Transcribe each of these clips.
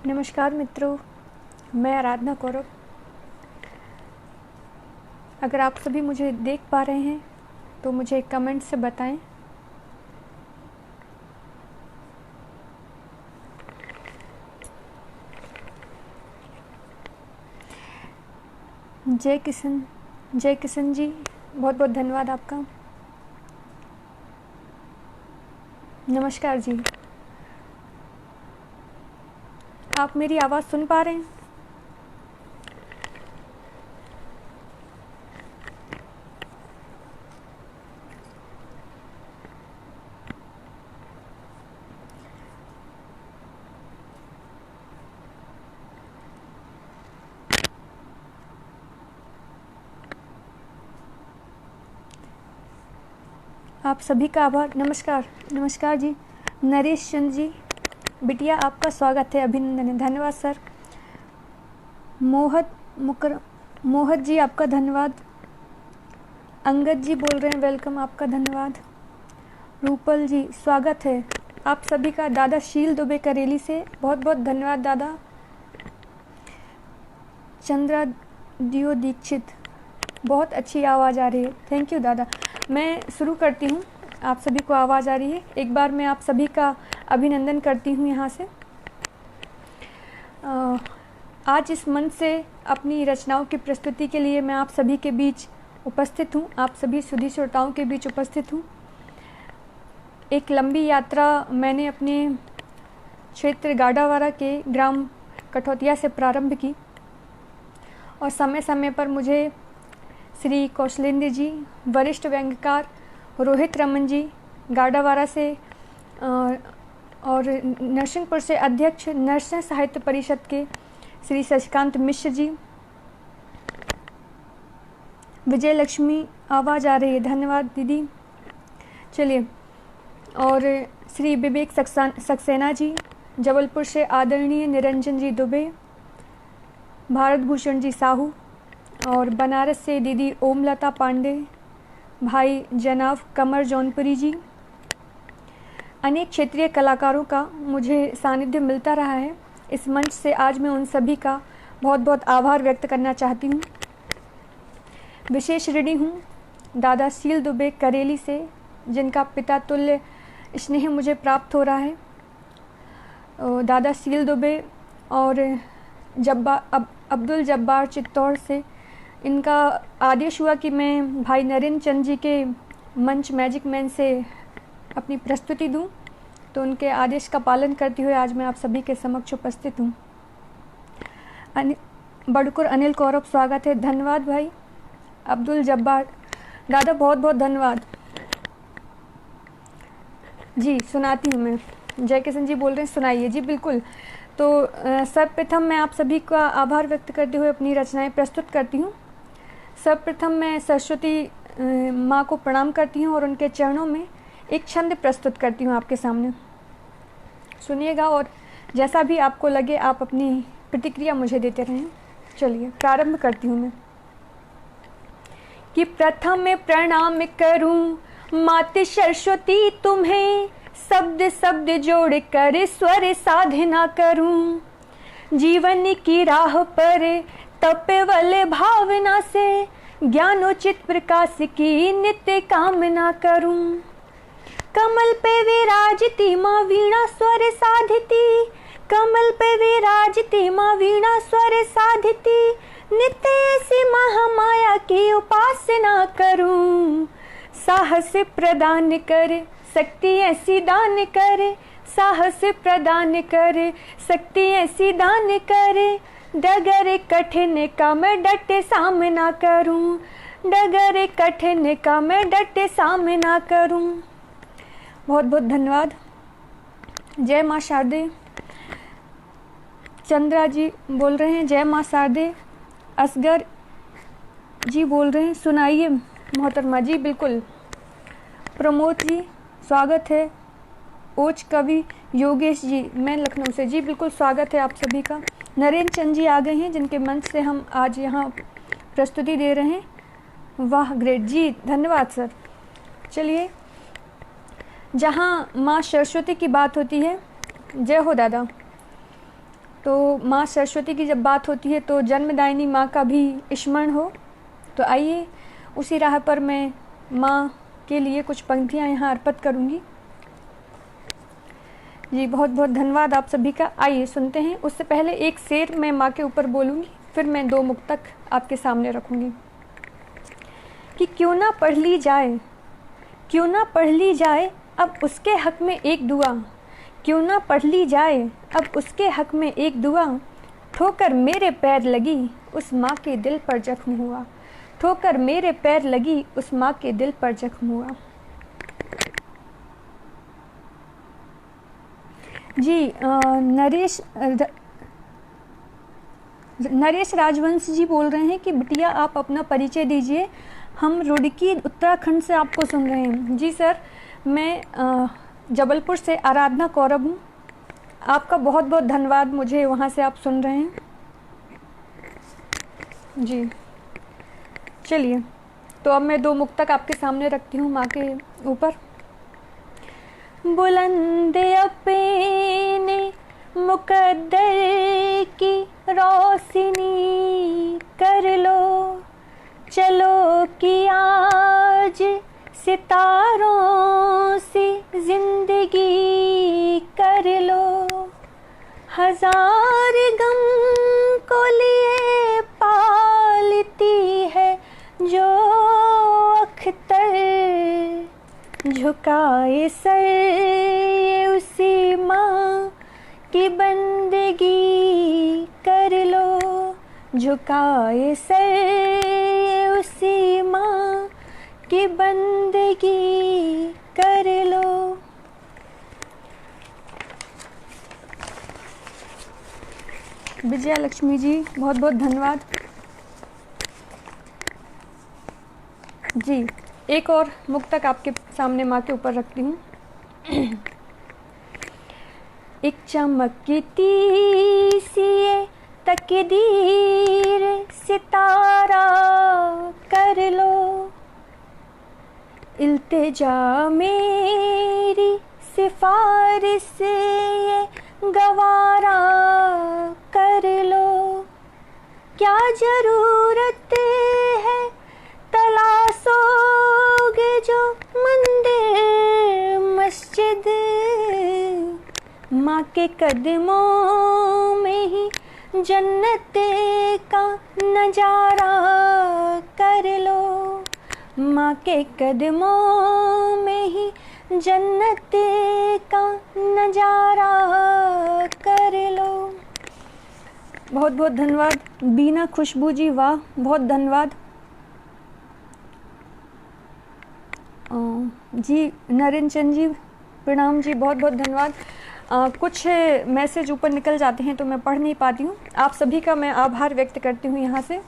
नमस्कार मित्रों, मैं आराधना कौरव। अगर आप सभी मुझे देख पा रहे हैं तो मुझे कमेंट से बताएं। जय किशन जी, बहुत बहुत धन्यवाद आपका। नमस्कार जी, आप मेरी आवाज़ सुन पा रहे हैं? आप सभी का आभार। नमस्कार जी। नरेश चंद्र जी, बिटिया आपका स्वागत है, अभिनंदन है। धन्यवाद सर। मोहत जी आपका धन्यवाद। अंगद जी बोल रहे हैं वेलकम, आपका धन्यवाद। रूपल जी स्वागत है आप सभी का। दादा शील दुबे करेली से बहुत बहुत धन्यवाद दादा। चंद्रा दियो दीक्षित, बहुत अच्छी आवाज़ आ रही है, थैंक यू दादा। मैं शुरू करती हूँ, आप सभी को आवाज़ आ रही है। एक बार मैं आप सभी का अभिनंदन करती हूँ यहाँ से। आज इस मंच से अपनी रचनाओं की प्रस्तुति के लिए मैं आप सभी के बीच उपस्थित हूँ, आप सभी सुधी श्रोताओं के बीच उपस्थित हूँ। एक लंबी यात्रा मैंने अपने क्षेत्र गाडावारा के ग्राम कठौतिया से प्रारंभ की और समय समय पर मुझे श्री कौशलेंद्र जी, वरिष्ठ व्यंग्यकार रोहित रमन जी गाडावारा से और नरसिंहपुर से अध्यक्ष नरसिंह साहित्य परिषद के श्री शशिकांत मिश्र जी, विजय लक्ष्मी आवाज़ आ रही है, धन्यवाद दीदी। चलिए, और श्री विवेक सक्सेना जी, जबलपुर से आदरणीय निरंजन जी दुबे, भारत भूषण जी साहू, और बनारस से दीदी ओमलता पांडे, भाई जनाब कमर जौनपुरी जी। अनेक क्षेत्रीय कलाकारों का मुझे सानिध्य मिलता रहा है इस मंच से। आज मैं उन सभी का बहुत बहुत आभार व्यक्त करना चाहती हूँ। विशेष ऋणी हूँ दादा शील दुबे करेली से, जिनका पिता तुल्य स्नेह मुझे प्राप्त हो रहा है। दादा शील दुबे और अब्दुल जब्बार चित्तौड़ से इनका आदेश हुआ कि मैं भाई नरेंद्र चंद जी के मंच मैजिक मैन से अपनी प्रस्तुति दूं, तो उनके आदेश का पालन करते हुए आज मैं आप सभी के समक्ष उपस्थित हूं। बड़कुर अनिल कौरव स्वागत है, धन्यवाद भाई। अब्दुल जब्बार दादा बहुत बहुत धन्यवाद जी। सुनाती हूँ मैं। जय किशन जी बोल रहे हैं सुनाइए जी, बिल्कुल। तो सर्वप्रथम मैं आप सभी का आभार व्यक्त करते हुए अपनी रचनाएं प्रस्तुत करती हूँ। सर्वप्रथम मैं सरस्वती माँ को प्रणाम करती हूँ और उनके चरणों में एक छंद प्रस्तुत करती हूँ आपके सामने, सुनिएगा और जैसा भी आपको लगे आप अपनी प्रतिक्रिया मुझे देते रहें। चलिए प्रारंभ करती हूँ मैं। कि प्रथम प्रणाम करूँ माते सरस्वती तुम्हें, शब्द शब्द जोड़ कर स्वर साधना करूं। जीवन की राह पर तपवल भावना से ज्ञानोचित प्रकाश की नित्य कामना करूं। कमल पे विराजती माँ वीणा स्वर साधिती, कमल पे विराजती माँ वीणा स्वर साधिती। नित्य ऐसी महामाया की उपासना करूं। साहस प्रदान कर शक्ति ऐसी दान करे, साहस प्रदान करे शक्ति ऐसी दान करे। डगर कठिन का मैं डटे सामना करूं, डगर कठिन का मैं डटे सामना करूं। बहुत बहुत धन्यवाद। जय माँ शारदे। चंद्रा जी बोल रहे हैं जय माँ शारदे। असगर जी बोल रहे हैं सुनाइए मोहतरमा जी, बिल्कुल। प्रमोद जी स्वागत है। ओच कवि योगेश जी, मैं लखनऊ से जी, बिल्कुल स्वागत है आप सभी का। नरेंद्र चंद जी आ गए हैं, जिनके मंच से हम आज यहाँ प्रस्तुति दे रहे हैं। वाह ग्रेट जी, धन्यवाद सर। चलिए, जहाँ माँ सरस्वती की बात होती है, जय हो दादा, तो माँ सरस्वती की जब बात होती है तो जन्मदायिनी माँ का भी स्मरण हो। तो आइए उसी राह पर मैं माँ के लिए कुछ पंक्तियाँ यहाँ अर्पित करूँगी। जी बहुत बहुत धन्यवाद आप सभी का। आइए सुनते हैं। उससे पहले एक शेर मैं माँ के ऊपर बोलूँगी, फिर मैं 2 मुक्तक आपके सामने रखूँगी। कि क्यों ना पढ़ ली जाए, क्यों ना पढ़ ली जाए अब उसके हक में एक दुआ, क्यों ना पढ़ ली जाए अब उसके हक में एक दुआ, ठोकर मेरे पैर लगी उस माँ के दिल पर जख्म हुआ, ठोकर मेरे पैर लगी उस माँ के दिल पर जख्म हुआ। जी नरेश राजवंश जी बोल रहे हैं कि बिटिया आप अपना परिचय दीजिए, हम रुड़की उत्तराखंड से आपको सुन रहे हैं। जी सर, मैं जबलपुर से आराधना कौरब हूँ। आपका बहुत बहुत धन्यवाद, मुझे वहाँ से आप सुन रहे हैं। जी चलिए, तो अब मैं 2 मुक्तक आपके सामने रखती हूँ माँ के ऊपर। बुलंद अपने मुकद्दर की रोशनी कर लो, चलो कि आज सितारों से जिंदगी कर लो, हजार गम को लिए पालती है जो अख्तर, झुकाए सर उसी माँ की बंदगी कर लो, झुकाए सर उसी माँ की बंदगी कर लो। विजया लक्ष्मी जी बहुत बहुत धन्यवाद। जी एक और मुक्तक आपके सामने माँ के ऊपर रखती हूँ। एक चमकती सी तकदीर सितारा कर लो, इल्तिजा मेरी सिफारिश ये गवारा कर लो, क्या जरूरत है तलाशोगे जो मंदिर मस्जिद, माँ के कदमों में ही जन्नत का नजारा कर लो, माँ के कदमों में ही जन्नत का नजारा कर लो। बहुत बहुत धन्यवाद। बीना खुशबू जी वाह, बहुत धन्यवाद। जी नरेंद्र चंद जी प्रणाम जी, बहुत बहुत धन्यवाद। कुछ मैसेज ऊपर निकल जाते हैं तो मैं पढ़ नहीं पाती हूँ। आप सभी का मैं आभार व्यक्त करती हूँ यहाँ से,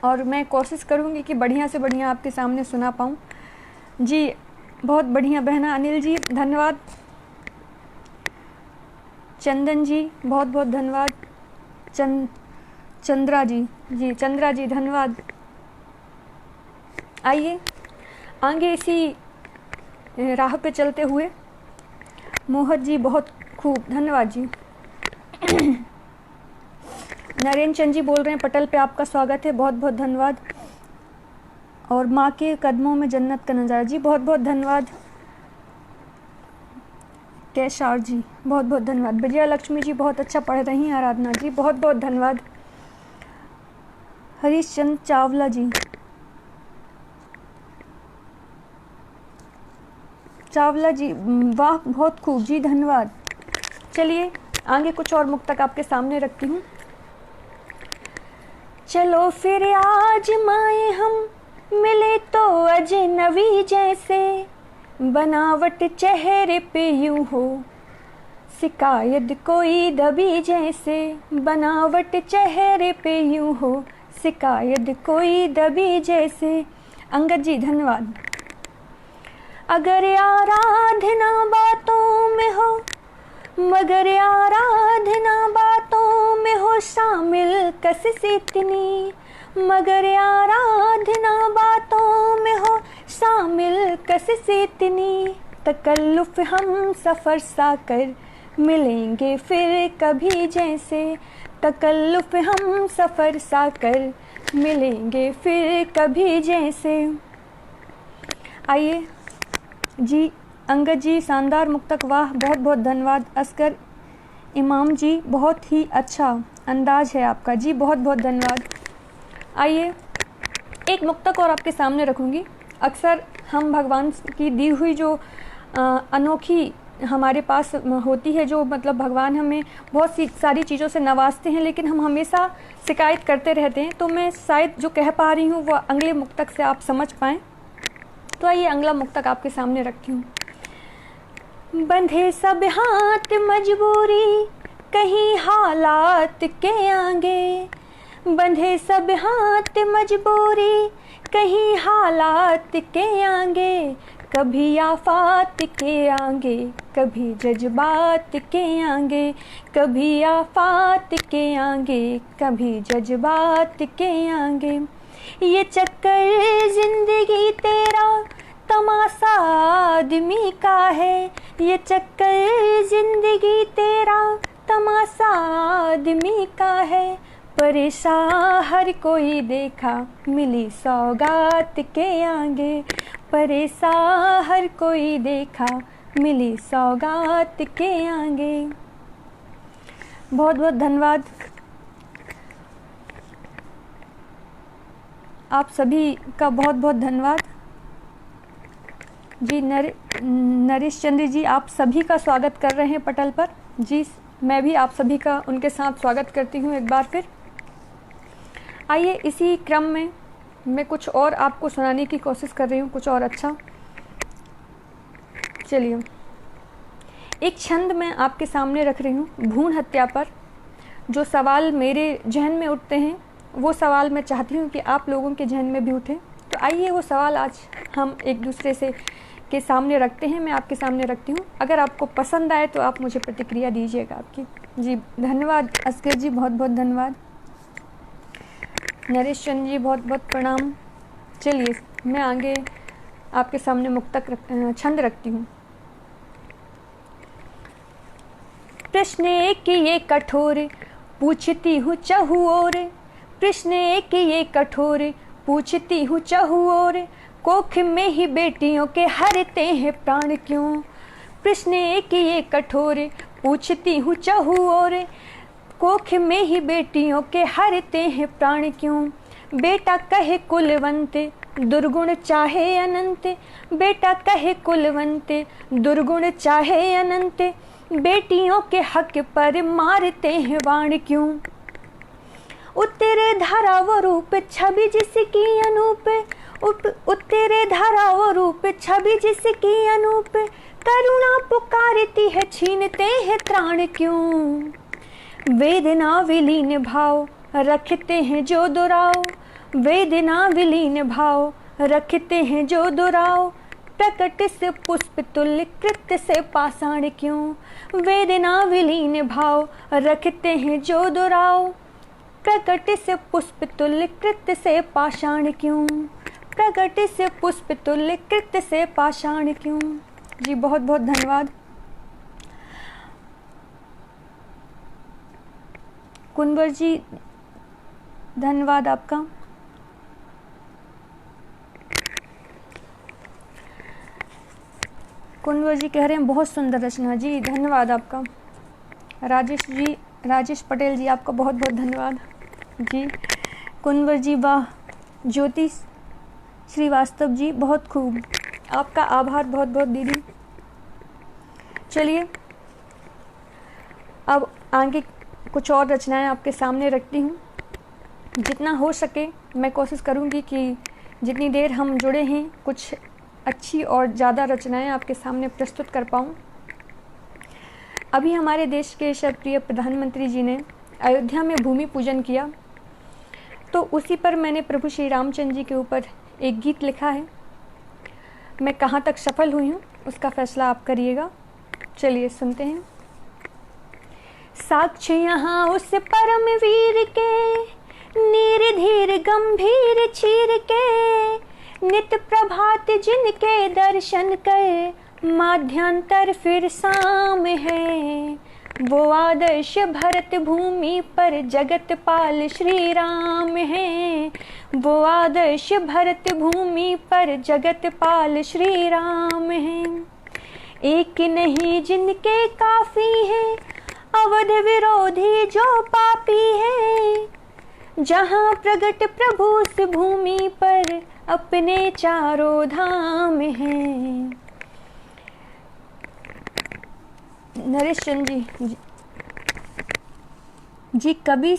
और मैं कोशिश करूँगी कि बढ़िया से बढ़िया आपके सामने सुना पाऊँ। जी बहुत बढ़िया बहना। अनिल जी धन्यवाद। चंदन जी बहुत बहुत धन्यवाद। चंद्रा जी, जी चंद्रा जी धन्यवाद। आइए आगे इसी राह पे चलते हुए मोहत जी बहुत खूब धन्यवाद जी। नरेंद्र चंद जी बोल रहे हैं पटल पे आपका स्वागत है, बहुत बहुत धन्यवाद। और माँ के कदमों में जन्नत का नज़ारा, जी बहुत बहुत धन्यवाद। कैशार जी बहुत बहुत धन्यवाद। विजया लक्ष्मी जी बहुत अच्छा पढ़ रही हैं। आराधना जी बहुत बहुत धन्यवाद। हरीश चंद चावला जी, चावला जी वाह बहुत खूब जी धन्यवाद। चलिए आगे कुछ और मुक्तक आपके सामने रखती हूँ। चलो फिर आज माए हम मिले तो अजनबी जैसे, बनावट चेहरे पे यूं हो शिकायत कोई दबी जैसे, बनावट चेहरे पे यूं हो शिकायत कोई दबी जैसे। अंगद जी धन्यवाद। अगर आराधना बातों में हो, मगर आराधना बातों में हो शामिल कससे इतनी, मगर आराधना बातों में हो शामिल कससे इतनी, तकल्लुफ हम सफ़र सा कर मिलेंगे फिर कभी जैसे तकल्लुफ़ हम सफ़र सा कर, मिलेंगे फिर कभी जैसे। आइए जी, अंगद जी शानदार मुक्तक, वाह, बहुत बहुत धन्यवाद। असगर इमाम जी बहुत ही अच्छा अंदाज है आपका जी, बहुत बहुत धन्यवाद। आइए एक मुक्तक और आपके सामने रखूँगी। अक्सर हम भगवान की दी हुई जो अनोखी हमारे पास होती है, जो मतलब भगवान हमें बहुत सी सारी चीज़ों से नवाजते हैं, लेकिन हम हमेशा शिकायत करते रहते हैं। तो मैं शायद जो कह पा रही हूँ वो अगले मुक्तक से आप समझ पाएँ। तो आइए अगला मुक्तक आपके सामने रखती हूँ। बंधे सब हाथ मजबूरी कहीं हालात के आगे, बंधे सब हाथ मजबूरी कहीं हालात के आगे, कभी आफात के आगे कभी जज्बात के आगे, कभी आफात के आगे कभी जज्बात के आगे। ये चक्कर जिंदगी तेरा तमाशा आदमी का है, ये चक्कर जिंदगी तेरा तमाशा आदमी का है, परेशान हर कोई देखा मिली सौगात के आगे, परेशान हर कोई देखा मिली सौगात के आगे। बहुत बहुत धन्यवाद आप सभी का, बहुत बहुत धन्यवाद जी। नरेश चंद्र जी आप सभी का स्वागत कर रहे हैं पटल पर जी, मैं भी आप सभी का उनके साथ स्वागत करती हूँ एक बार फिर। आइए इसी क्रम में मैं कुछ और आपको सुनाने की कोशिश कर रही हूँ, कुछ और अच्छा। चलिए एक छंद मैं आपके सामने रख रही हूँ भ्रूण हत्या पर। जो सवाल मेरे जहन में उठते हैं वो सवाल मैं चाहती हूँ कि आप लोगों के जहन में भी उठे। तो आइए वो सवाल आज हम एक दूसरे से के सामने रखते हैं, मैं आपके सामने रखती हूँ। अगर आपको पसंद आए तो आप मुझे प्रतिक्रिया दीजिएगा आपकी जी। धन्यवाद असगर जी, बहुत बहुत धन्यवाद। नरेश चंद्र जी बहुत बहुत प्रणाम। चलिए मैं आगे आपके सामने मुक्तक छंद रखती हूँ। प्रश्न एक ये कठोर पूछती हूँ चहु और, प्रश्न एक ये कठोर पूछती हूँ चहु और, कोख में ही बेटियों के हरते हैं प्राण क्यों। प्रश्न एक ये कठोर पूछती हूँ चहु और, कोख में ही बेटियों के हरते हैं प्राण क्यों। बेटा कहे कुलवंत दुर्गुण चाहे अनंत, बेटा कहे कुलवंत दुर्गुण चाहे अनंत, बेटियों के हक पर मारते हैं बाण क्यों। उत्तरे धारा वो रूप छवि जिसकी अनूप, उत्तरे धारा वो रूप छवि जिसकी अनूप, करुणा पुकारती है छीनते हैं त्राण क्यों। वेदना विलीन भाव रखते हैं जो दुराव, वेदना विलीन भाव रखते हैं जो दुराव, प्रकट से पुष्प तुल्य कृत्य से पाषाण क्यों। वेदना विलीन भाव रखते हैं जो दुराव, प्रकट से पुष्प तुल्य कृत्य से पाषाण क्यों, प्रकट से पुष्प तुल्य कृत्य से पाषाण क्यों। जी बहुत बहुत धन्यवाद। कुंवर जी धन्यवाद आपका। कुंवर जी कह रहे हैं बहुत सुंदर रचना जी, धन्यवाद आपका। राजेश जी, राजेश पटेल जी आपका बहुत बहुत धन्यवाद जी। कुंवर जी वाह। ज्योति श्रीवास्तव जी बहुत खूब, आपका आभार बहुत बहुत दीदी। चलिए अब आगे कुछ और रचनाएं आपके सामने रखती हूँ। जितना हो सके मैं कोशिश करूँगी कि जितनी देर हम जुड़े हैं कुछ अच्छी और ज़्यादा रचनाएं आपके सामने प्रस्तुत कर पाऊँ। अभी हमारे देश के सर्वप्रिय प्रधानमंत्री जी ने अयोध्या में भूमि पूजन किया, तो उसी पर मैंने प्रभु श्री रामचंद्र जी के ऊपर एक गीत लिखा है। मैं कहाँ तक सफल हुई हूँ उसका फैसला आप करिएगा। चलिए सुनते हैं। साक्ष्य यहाँ उस परम वीर के, नीर धीर गंभीर चीर के, नित प्रभात जिनके दर्शन कर, माध्यांतर फिर साम है, वो आदर्श भरत भूमि पर जगत पाल श्री राम है, वो आदर्श भरत भूमि पर जगत पाल श्री राम है। एक नहीं जिनके काफी है, अवध विरोधी जो पापी है, जहाँ प्रगट प्रभु उस भूमि पर अपने चारों धाम हैं। नरेश चंद जी कभी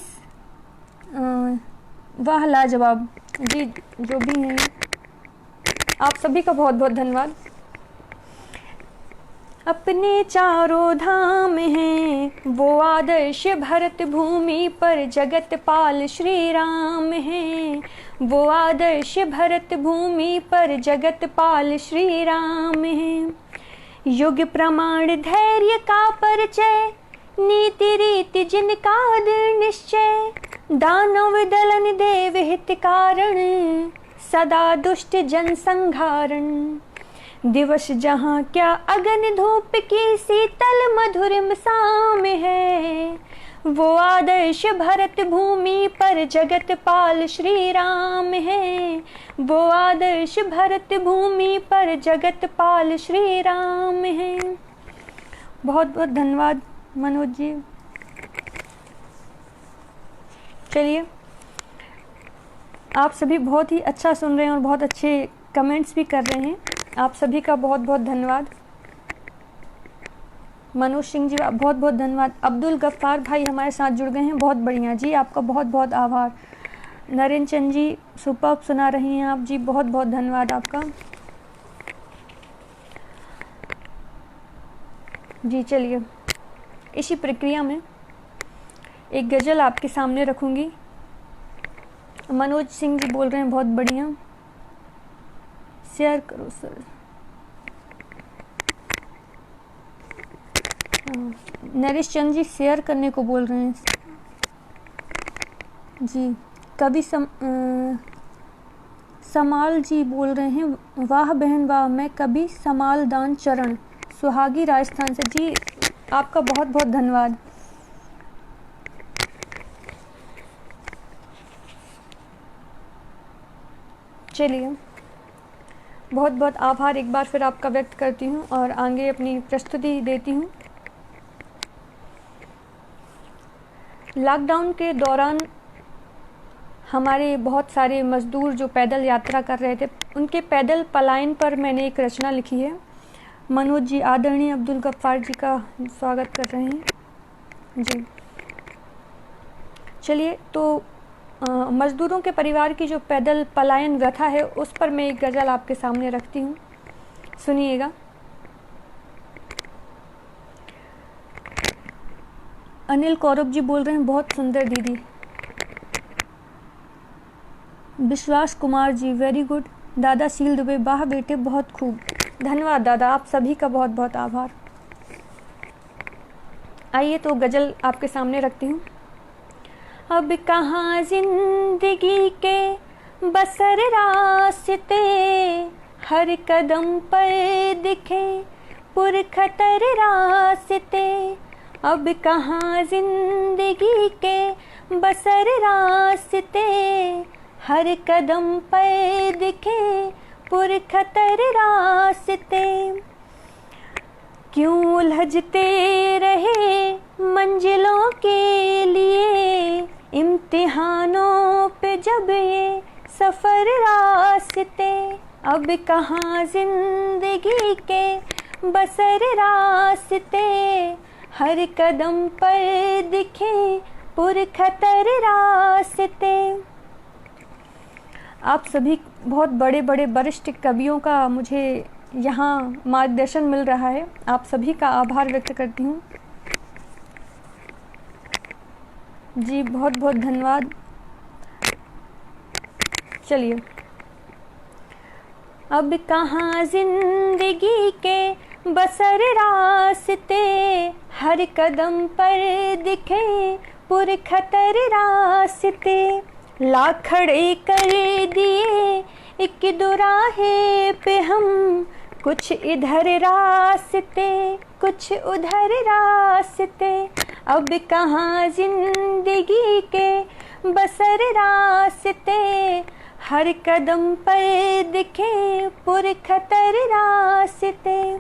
वाह लाजवाब जी, जो भी हैं आप सभी का बहुत बहुत धन्यवाद। अपने चारों धाम हैं, वो आदर्श भरत भूमि पर जगत पाल श्री राम हैं, वो आदर्श भरत भूमि पर जगत पाल श्री राम हैं। युग प्रमाण धैर्य का परिचय, नीति रीति जिनका दृढ़ निश्चय, दानव दलन देव हित कारण, सदा दुष्ट जन संहारण। दिवस जहाँ क्या अगन धूप की शीतल मधुरिम शाम है, वो आदर्श भरत भूमि पर जगत पाल श्री राम है, वो आदर्श भरत भूमि पर जगत पाल श्री राम है। बहुत बहुत धन्यवाद मनोज जी। चलिए, आप सभी बहुत ही अच्छा सुन रहे हैं और बहुत अच्छे कमेंट्स भी कर रहे हैं, आप सभी का बहुत बहुत धन्यवाद। मनोज सिंह जी बहुत बहुत धन्यवाद। अब्दुल गफ्फार भाई हमारे साथ जुड़ गए हैं, बहुत बढ़िया जी, आपका बहुत बहुत आभार। नरेंद्र चंद जी सुपर्ब सुना रही हैं आप जी, बहुत बहुत धन्यवाद आपका जी। चलिए, इसी प्रक्रिया में एक गज़ल आपके सामने रखूंगी। मनोज सिंह जी बोल रहे हैं बहुत बढ़िया, शेयर करो सर। नरेश चंद जी शेयर करने को बोल रहे हैं जी। कभी समाल जी बोल रहे हैं, वाह बहन वाह, मैं कभी समाल दान चरण, सुहागी राजस्थान से जी, आपका बहुत बहुत धन्यवाद। चलिए, बहुत बहुत आभार एक बार फिर आपका व्यक्त करती हूँ और आगे अपनी प्रस्तुति देती हूँ। लॉकडाउन के दौरान हमारे बहुत सारे मज़दूर जो पैदल यात्रा कर रहे थे, उनके पैदल पलायन पर मैंने एक रचना लिखी है। मनोज जी आदरणीय अब्दुल गफ्फार जी का स्वागत कर रहे हैं जी। चलिए, तो मज़दूरों के परिवार की जो पैदल पलायन व्यथा है, उस पर मैं एक गज़ल आपके सामने रखती हूँ, सुनिएगा। अनिल कौरव जी बोल रहे हैं, बहुत सुंदर दीदी। विश्वास कुमार जी वेरी गुड। दादा सील दुबे, वाह बेटे बहुत खूब। धन्यवाद दादा, आप सभी का बहुत बहुत आभार। आइए तो गज़ल आपके सामने रखती हूँ। अब कहाँ जिंदगी के बसर रास्ते, हर कदम पर दिखे पुरखतर रास्ते। अब कहाँ जिंदगी के बसर रास्ते, हर कदम पर दिखे पुरखतर रास्ते। क्यों उलझते रहे मंजिलों के लिए, इम्तिहानों पे जब ये सफ़र रास्ते। अब कहाँ जिंदगी के बसर रास्ते, हर कदम पर दिखे पुरखतर रास्ते। आप सभी बहुत बड़े बड़े वरिष्ठ कवियों का मुझे यहाँ मार्गदर्शन मिल रहा है, आप सभी का आभार व्यक्त करती हूँ जी, बहुत बहुत धन्यवाद। चलिए, अब कहाँ जिंदगी के बसर रास्ते, हर कदम पर दिखे पुरखतर रास्ते। लाख खड़े कर दिए एक दुराहे पे हम, कुछ इधर रास्ते कुछ उधर रास्ते, अब कहाँ जिंदगी के बसर रास्ते, हर कदम पर दिखे पुरखतर रास्ते।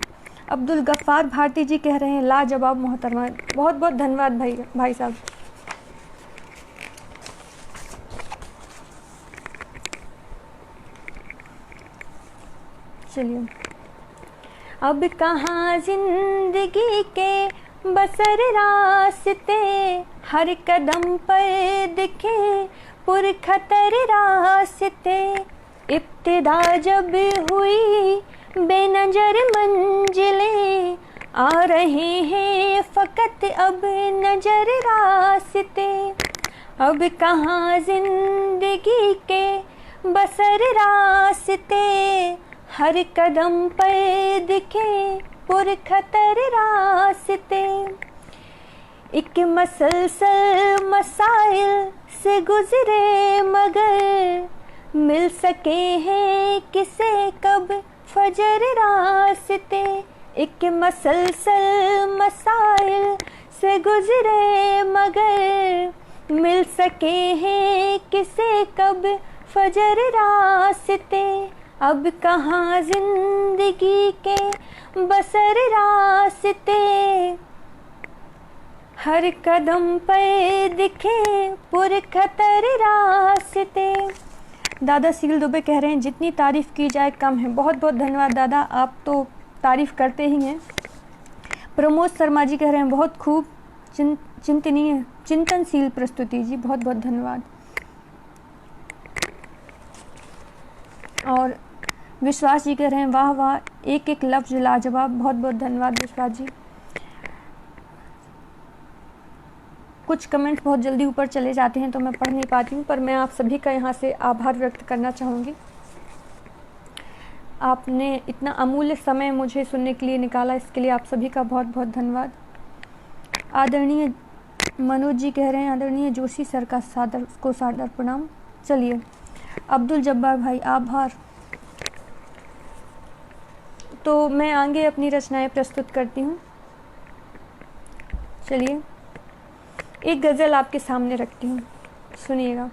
अब्दुल गफ्फार भारती जी कह रहे हैं लाजवाब मोहतरमा। बहुत बहुत धन्यवाद भाई साहब। चलिए, अब कहाँ जिंदगी के बसर रास्ते, हर कदम पर दिखे पुरखतर रास्ते, इब्तिदा जब हुई बेनजर मंजिलें, आ रहे हैं फ़कत अब नजर रास्ते, अब कहाँ जिंदगी के बसर रास्ते, हर कदम पर दिखे पुरखतर रास्ते, एक मसलसल मसाइल से गुजरे मगर, मिल सके हैं किसे कब फजर रास्ते, एक मसलसल मसाइल से गुजरे मगर, मिल सके हैं किसे कब फजर रास्ते, अब कहाँ जिंदगी के बसर रास्ते, हर कदम पर दिखे पुरखतर रास्ते। दादा सील दुबे कह रहे हैं जितनी तारीफ़ की जाए कम है। बहुत बहुत धन्यवाद दादा, आप तो तारीफ़ करते ही हैं। प्रमोद शर्मा जी कह रहे हैं बहुत खूब चिंतनीय चिंतनशील प्रस्तुति जी, बहुत बहुत धन्यवाद। और विश्वास जी कह रहे हैं वाह वाह, एक एक लफ्ज़ लाजवाब। बहुत बहुत धन्यवाद विश्वास जी। कुछ कमेंट बहुत जल्दी ऊपर चले जाते हैं तो मैं पढ़ नहीं पाती हूँ, पर मैं आप सभी का यहाँ से आभार व्यक्त करना चाहूँगी। आपने इतना अमूल्य समय मुझे सुनने के लिए निकाला, इसके लिए आप सभी का बहुत बहुत धन्यवाद। आदरणीय मनोज जी कह रहे हैं आदरणीय जोशी सर का सादर प्रणाम। चलिए, अब्दुल जब्बार भाई आभार। तो मैं आगे अपनी रचनाएं प्रस्तुत करती हूँ। चलिए, एक गज़ल आपके सामने रखती हूँ, सुनिएगा।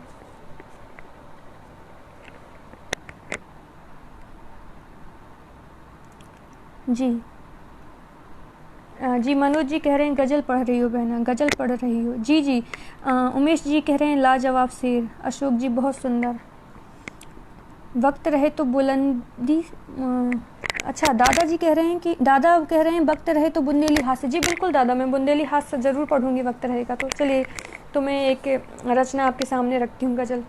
जी मनोज जी कह रहे हैं गज़ल पढ़ रही हो बहना, गज़ल पढ़ रही हो। जी उमेश जी कह रहे हैं लाजवाब शेर। अशोक जी बहुत सुंदर। वक्त रहे तो बुलंदी, अच्छा दादाजी कह रहे हैं कि दादा कह रहे हैं वक्त रहे तो बुंदेली हाथ से। जी बिल्कुल दादा, मैं बुंदेली हाथ से ज़रूर पढ़ूंगी वक्त रहेगा तो। चलिए, तो मैं एक रचना आपके सामने रखती हूँ, गज़ल।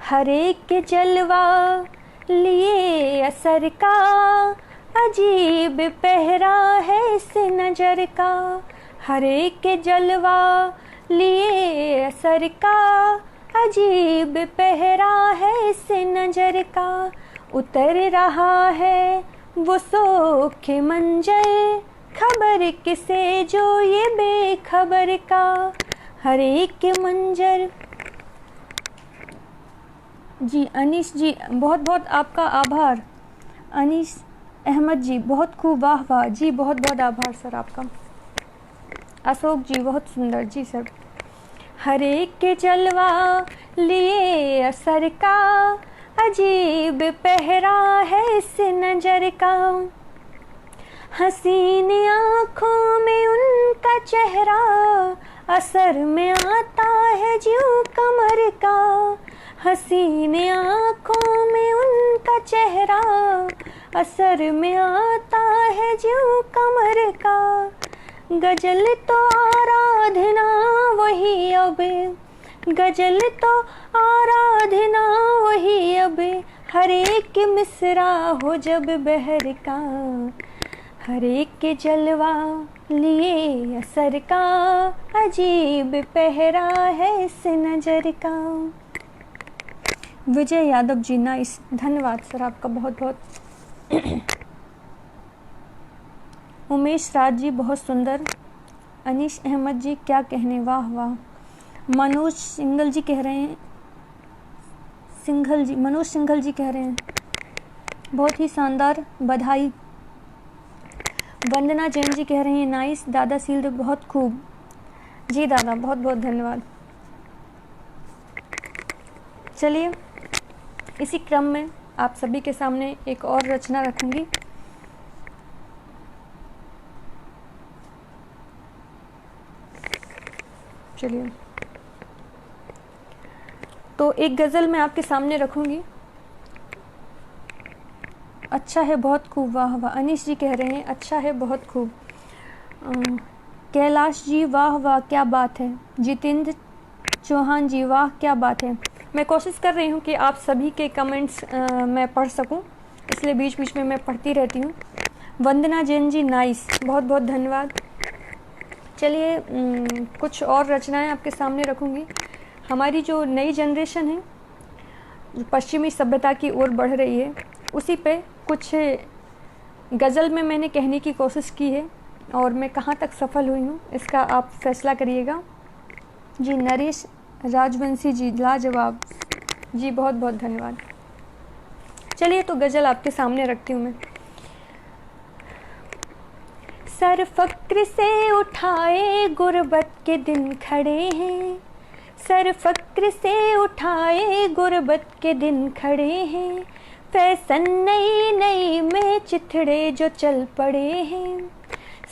हर एक के जलवा लिए असर का, अजीब पहरा है इस नज़र का। हर एक के जलवा लिए असर का, अजीब पहरा है इस नज़र का। उतर रहा है वो सोखे मंजर, खबर किसे जो ये बेखबर का। हर एक के मंजर। जी अनीस जी बहुत बहुत आपका आभार। अनीस अहमद जी बहुत खूब, वाह वाह जी, बहुत बहुत आभार सर आपका। अशोक जी बहुत सुंदर जी सर। हर एक के जलवा लिए असर का, अजीब पहरा है इस नज़र का। हसीन आँखों में उनका चेहरा, असर में आता है ज्यों कमर का। हसीन आँखों में उनका चेहरा, असर में आता है ज्यों कमर का। गजल तो आराधना वही अब, गजल तो आराधना वही अब, हर एक मिसरा हो जब बहर का। हर एक के जलवा लिए असर का, अजीब पहरा है इस नज़र का। विजय यादव जी नाइस, धन्यवाद सर आपका बहुत बहुत। उमेश राज जी बहुत सुंदर। अनीश अहमद जी क्या कहने, वाह वाह। मनोज सिंघल जी कह रहे हैं, सिंघल जी मनोज सिंघल जी कह रहे हैं बहुत ही शानदार, बधाई। वंदना जैन जी कह रही हैं नाइस दादा सील्ड, बहुत खूब। जी दादा, बहुत बहुत धन्यवाद। चलिए इसी क्रम में आप सभी के सामने एक और रचना रखूंगी। चलिए, तो एक गज़ल मैं आपके सामने रखूंगी। अच्छा है बहुत खूब, वाह वाह। अनीश जी कह रहे हैं अच्छा है बहुत खूब। कैलाश जी वाह वाह क्या बात है। जितेंद्र चौहान जी वाह क्या बात है। मैं कोशिश कर रही हूँ कि आप सभी के कमेंट्स मैं पढ़ सकूँ, इसलिए बीच बीच में मैं पढ़ती रहती हूँ। वंदना जैन जी नाइस, बहुत बहुत धन्यवाद। चलिए कुछ और रचनाएं आपके सामने रखूँगी। हमारी जो नई जनरेशन है, जो पश्चिमी सभ्यता की ओर बढ़ रही है, उसी पे कुछ गज़ल में मैंने कहने की कोशिश की है और मैं कहाँ तक सफल हुई हूँ इसका आप फैसला करिएगा। जी नरेश राजवंशी जी लाजवाब, जी बहुत बहुत धन्यवाद। चलिए तो गज़ल आपके सामने रखती हूँ मैं। सर फक्र से उठाए गुर्बत के दिन खड़े हैं, सर फक्र से उठाए गुर्बत के दिन खड़े हैं। फैशन नई नई में चिथड़े जो चल पड़े हैं,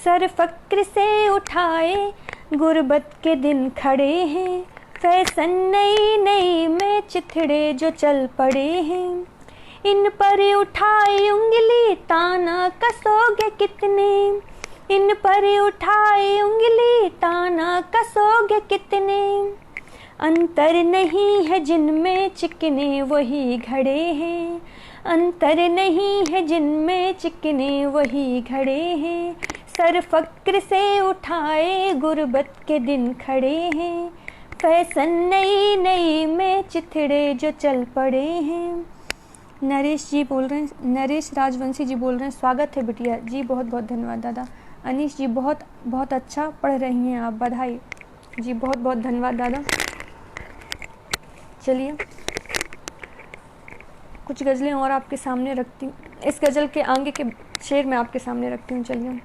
सर फक्र से उठाए गुर्बत के दिन खड़े हैं। फैशन नई नई में चिथड़े जो चल पड़े हैं। इन पर उठाई उंगली ताना कसोगे कितने, इन पर उठाई उंगली ताना कसोगे कितने। अंतर नहीं है जिनमें चिकने वही घड़े हैं, अंतर नहीं है जिनमें चिकने वही घड़े हैं। सर फक्र से उठाए गुर्बत के दिन खड़े हैं। फैशन नई नई में चिथड़े जो चल पड़े हैं। नरेश जी बोल रहे हैं, नरेश राजवंशी जी बोल रहे हैं स्वागत है बिटिया। जी बहुत बहुत धन्यवाद दादा। अनीश जी बहुत बहुत अच्छा पढ़ रही हैं आप, बधाई। जी बहुत बहुत धन्यवाद दादा। चलिए कुछ गज़लें और आपके सामने रखती हूँ। इस गज़ल के आगे के शेर मैं आपके सामने रखती हूँ। चलिए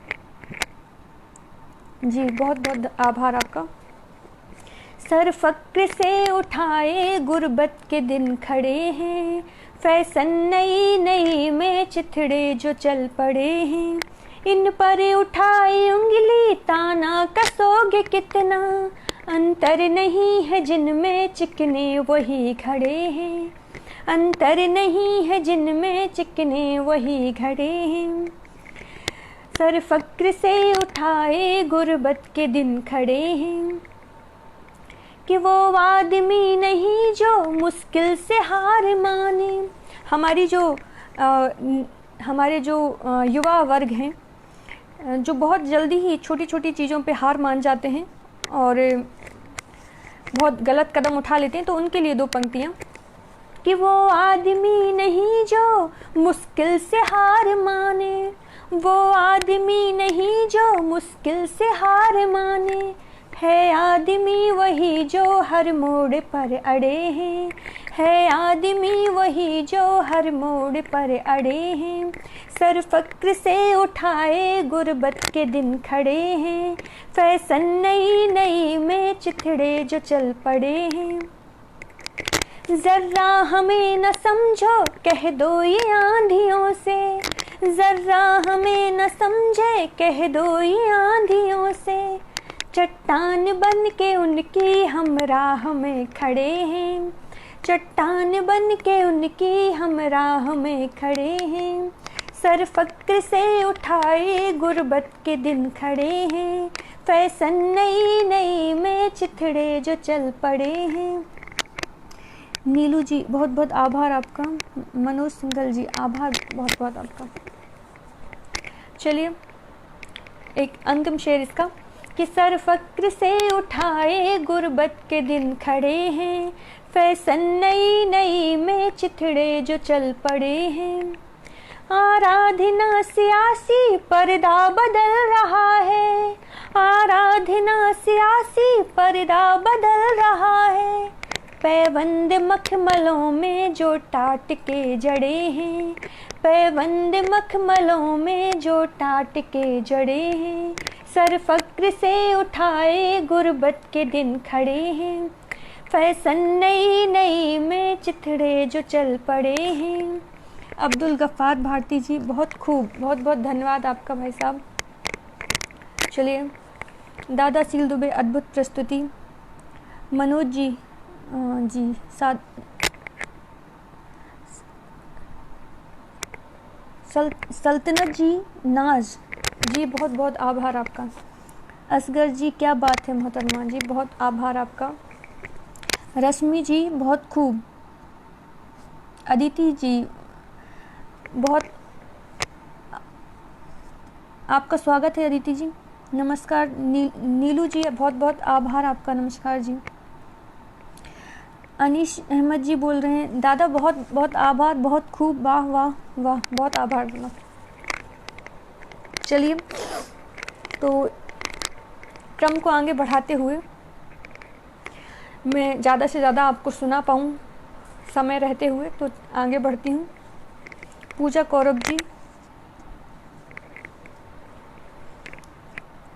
जी बहुत बहुत आभार आपका। सर फक्र से उठाए गुर्बत के दिन खड़े हैं। फैशन नई नई में चिथड़े जो चल पड़े हैं। इन पर उठाई उंगली ताना कसोगे कितना। अंतर नहीं है जिनमें चिकने वही खड़े हैं, अंतर नहीं है जिनमें चिकने वही घड़े हैं। सर फक्र से उठाए गुर्बत के दिन खड़े हैं। कि वो आदमी नहीं जो मुश्किल से हार माने। हमारे जो युवा वर्ग हैं, जो बहुत जल्दी ही छोटी छोटी चीज़ों पे हार मान जाते हैं और बहुत गलत कदम उठा लेते हैं, तो उनके लिए दो पंक्तियाँ। कि वो आदमी नहीं जो मुश्किल से हार माने, वो आदमी नहीं जो मुश्किल से हार माने। है आदमी वही जो हर मोड़ पर अड़े हैं, है आदमी वही जो हर मोड़ पर अड़े हैं। सर फक्र से उठाए गुर्बत के दिन खड़े हैं। फैशन नई नई में चिथड़े जो चल पड़े हैं। जर्रा हमें न समझो कह दो ये आंधियों से, जर्रा हमें न समझे कह दो ये आंधियों से। चट्टान बन के उनकी हम राह में खड़े हैं, चट्टान बन के उनकी हम राह में खड़े हैं। सर फक्र से उठाए गुर्बत के दिन खड़े हैं। फैशन नई नई में चिथड़े जो चल पड़े हैं। नीलू जी बहुत बहुत आभार आपका। मनोज सिंघल जी आभार बहुत बहुत आपका। चलिए एक अंतिम शेर इसका। कि सर फक्र से उठाए गुर्बत के दिन खड़े हैं। फैशन नई नई में चिथड़े जो चल पड़े हैं। आराधना सियासी पर्दा बदल रहा है, आराधना सियासी पर्दा बदल रहा है। पैबंद मखमलों में जो टाट के जड़े हैं, पैबंद मखमलों में जो टाट के जड़े हैं, सर फक्र से उठाए गुर्बत के दिन खड़े हैं, फैशन नई नई में चिथड़े जो चल पड़े हैं। अब्दुल गफ्फार भारती जी, बहुत खूब, बहुत बहुत धन्यवाद आपका भाई साहब। चलिए, दादा सील दुबे, अद्भुत प्रस्तुति। मनोज जी जी सल्तनत जी, नाज जी, बहुत बहुत आभार आपका। असगर जी, क्या बात है मोहतरमा जी, बहुत आभार आपका। रश्मि जी, बहुत खूब। अदिति जी, बहुत आपका स्वागत है अदिति जी, नमस्कार। नीलू जी, बहुत बहुत आभार आपका, नमस्कार जी। अनीश अहमद जी बोल रहे हैं, दादा बहुत बहुत आभार, बहुत खूब, वाह वाह वाह, बहुत आभार। चलिए, तो क्रम को आगे बढ़ाते हुए मैं ज़्यादा से ज़्यादा आपको सुना पाऊँ समय रहते हुए, तो आगे बढ़ती हूँ। पूजा कौरब जी,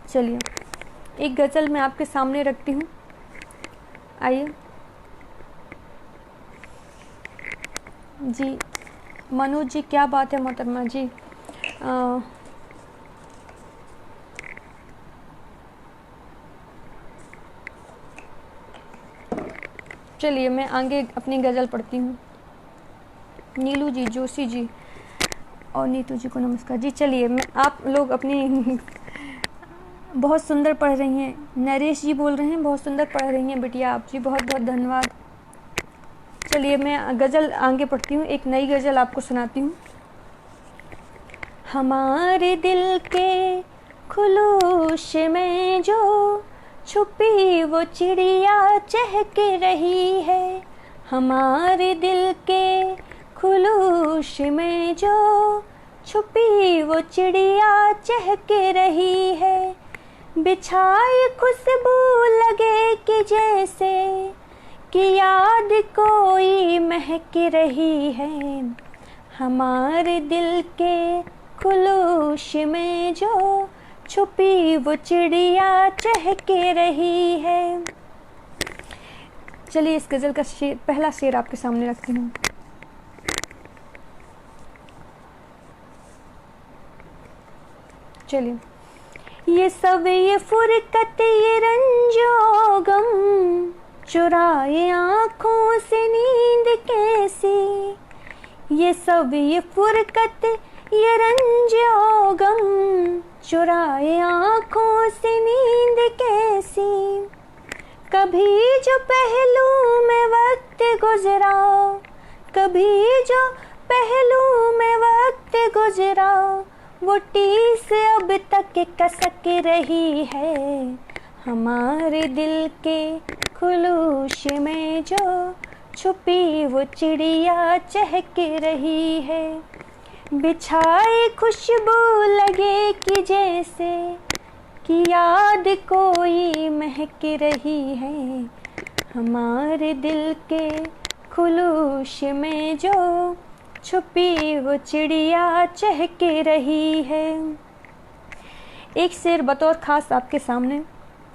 चलिए एक गज़ल मैं आपके सामने रखती हूँ, आइए जी। मनोज जी, क्या बात है मोहतरमा जी। चलिए मैं आगे अपनी गज़ल पढ़ती हूँ। नीलू जी, जोशी जी और नीतू जी को नमस्कार जी। चलिए, मैं आप लोग अपनी बहुत सुंदर पढ़ रही हैं। नरेश जी बोल रहे हैं, बहुत सुंदर पढ़ रही हैं बिटिया आप जी, बहुत बहुत धन्यवाद। चलिए मैं गज़ल आगे पढ़ती हूँ, एक नई गज़ल आपको सुनाती हूँ। हमारे दिल के खुलूश में जो छुपी वो चिड़िया चहक रही है, हमारे दिल के खुलूश में जो छुपी वो चिड़िया चहक रही है, बिछाई खुशबू लगे कि जैसे कि याद कोई महक रही है, हमारे दिल के खुलूश में जो छुपी वो चिड़िया चहक रही है। चलिए इस गज़ल का पहला शेर आपके सामने रखती हूँ। चलिए, ये सब ये फुरकत ये रंजो गम, चुराए आँखों से नींद कैसी, ये सब ये फुरकत ये रंजो गम, चुराए आँखों से नींद कैसी, कभी जो पहलू में वक्त गुजरा, कभी जो पहलू में वक्त गुजरा, वो टीस अब तक कसक रही है, हमारे दिल के खुलूश में जो छुपी वो चिड़िया चहक रही है, बिछाई खुशबू लगे कि जैसे कि याद कोई महक रही है, हमारे दिल के खुलूश में जो छुपी वो चिड़िया चहक रही है। एक शेर बतौर ख़ास आपके सामने,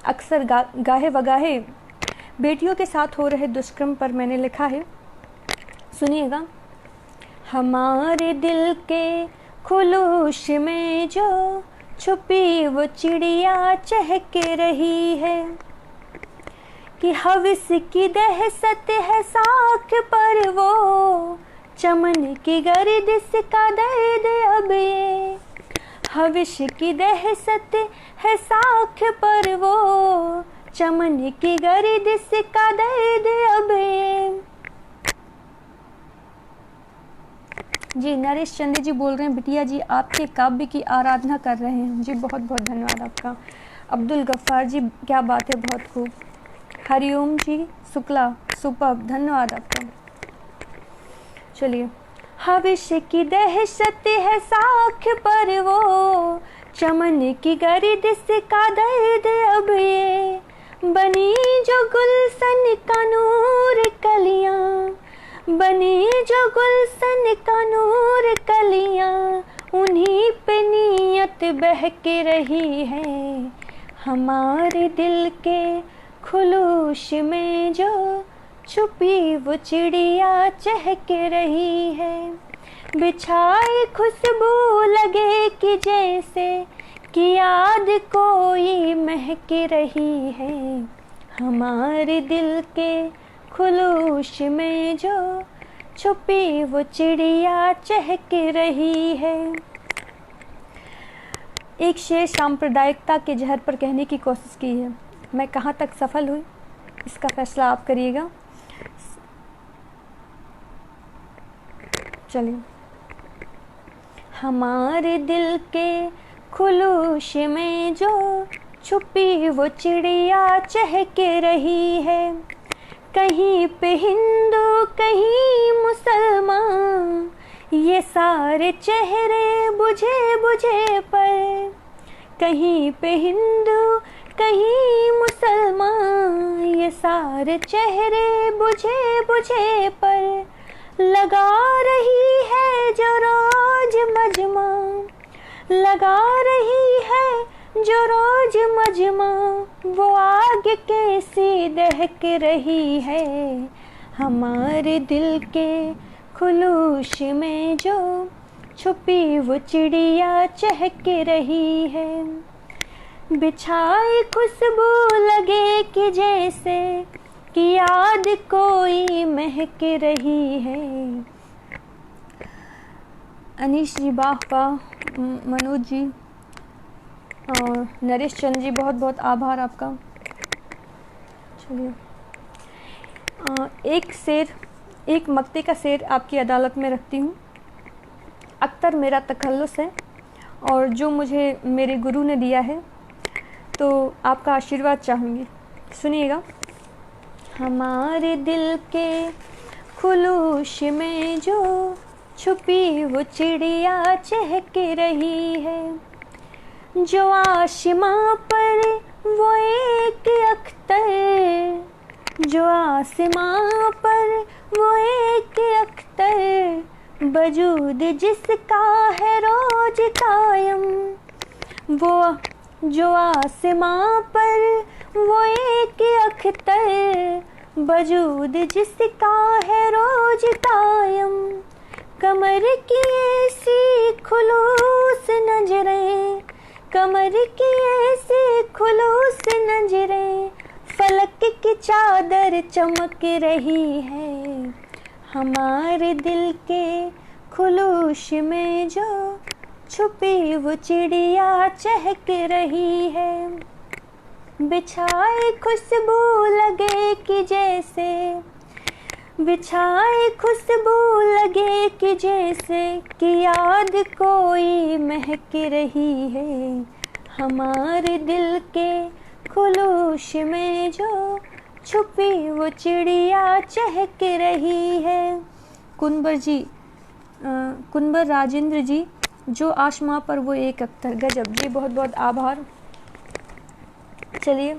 अक्सर गाहे वगाहे बेटियों के साथ हो रहे दुष्कर्म पर मैंने लिखा है, सुनिएगा। हमारे दिल के खुलूश में जो छुपी वो चिड़िया चहक रही है, कि हवस की दहशत है साख पर वो, चमन की गर्दिश का दर्द अब ये, हविश की दहशत है साख पर वो, चमन की गर्दिश का दर्द अब ये। जी नरेश चंद्र जी बोल रहे हैं, बिटिया जी आपके काव्य की आराधना कर रहे हैं जी, बहुत बहुत धन्यवाद आपका। अब्दुल गफ्फार जी, क्या बात है, बहुत खूब। हरिओम जी शुक्ला, सुपर, धन्यवाद आपका। चलिए, हविश की दहशत है साख पर वो, चमन की गर्दिश का दर्द अब ये, बनी जो गुलशन का नूर कलियां, बनी जो गुलशन का नूर कलियां, उन्हीं पे नीयत बहक रही है। हमारे दिल के खुलूश में जो छुपी वो चिड़िया चहक रही है। बिछाई खुशबू लगे कि जैसे कि याद कोई महक रही है। हमारे दिल के खुलूश में जो छुपी वो चिड़िया चहक रही है। एक शेर सांप्रदायिकता के जहर पर कहने की कोशिश की है। मैं कहाँ तक सफल हुई इसका फैसला आप करिएगा। चलिए। हमारे दिल के खुलूश में जो छुपी वो चिड़िया चहक रही है। कहीं पे हिंदू कहीं मुसलमान, ये सारे चेहरे बुझे बुझे पर। कहीं पे हिंदू कहीं मुसलमान, ये सारे चेहरे बुझे बुझे पर। लगा रही है जो रोज मजमा, लगा रही है जो रोज मजमा, वो आग कैसी दहक रही है। हमारे दिल के खुलूश में जो छुपी वो चिड़िया चहक रही है। बिछाई खुशबू लगे कि जैसे कि याद कोई महक रही है। अनीश जी वाह, मनोज जी और नरेश चंद्र जी बहुत बहुत आभार आपका। चलिए, एक शेर, एक मक्ते का शेर आपकी अदालत में रखती हूँ। अख्तर मेरा तखल्लुस है और जो मुझे मेरे गुरु ने दिया है, तो आपका आशीर्वाद चाहूँगी। सुनिएगा। हमारे दिल के खुलूश में जो छुपी वो चिड़िया चहक रही है। जो आसमां पर वो एक अख्तर, जो आसमां पर वो एक अख्तर, वजूद जिसका है रोज कायम। वो जो आसमां पर वो एक अख्तर, वजूद जिसका है रोज कायम। कमर की ऐसी खुलूस नजरें, कमर की ऐसी खुलूस नजरें, फलक की चादर चमक रही है। हमारे दिल के खुलूश में जो छुपी वो चिड़िया चहक रही है। बिछाए खुशबू लगे कि जैसे, बिछाए खुशबू लगे कि जैसे कि याद कोई महक रही है। हमारे दिल के खुलूश में जो छुपी वो चिड़िया चहक रही है। कुंबर जी, कुंबर राजेंद्र जी, जो आसमां पर वो एक अख्तर, गजब जी, बहुत बहुत आभार। चलिए,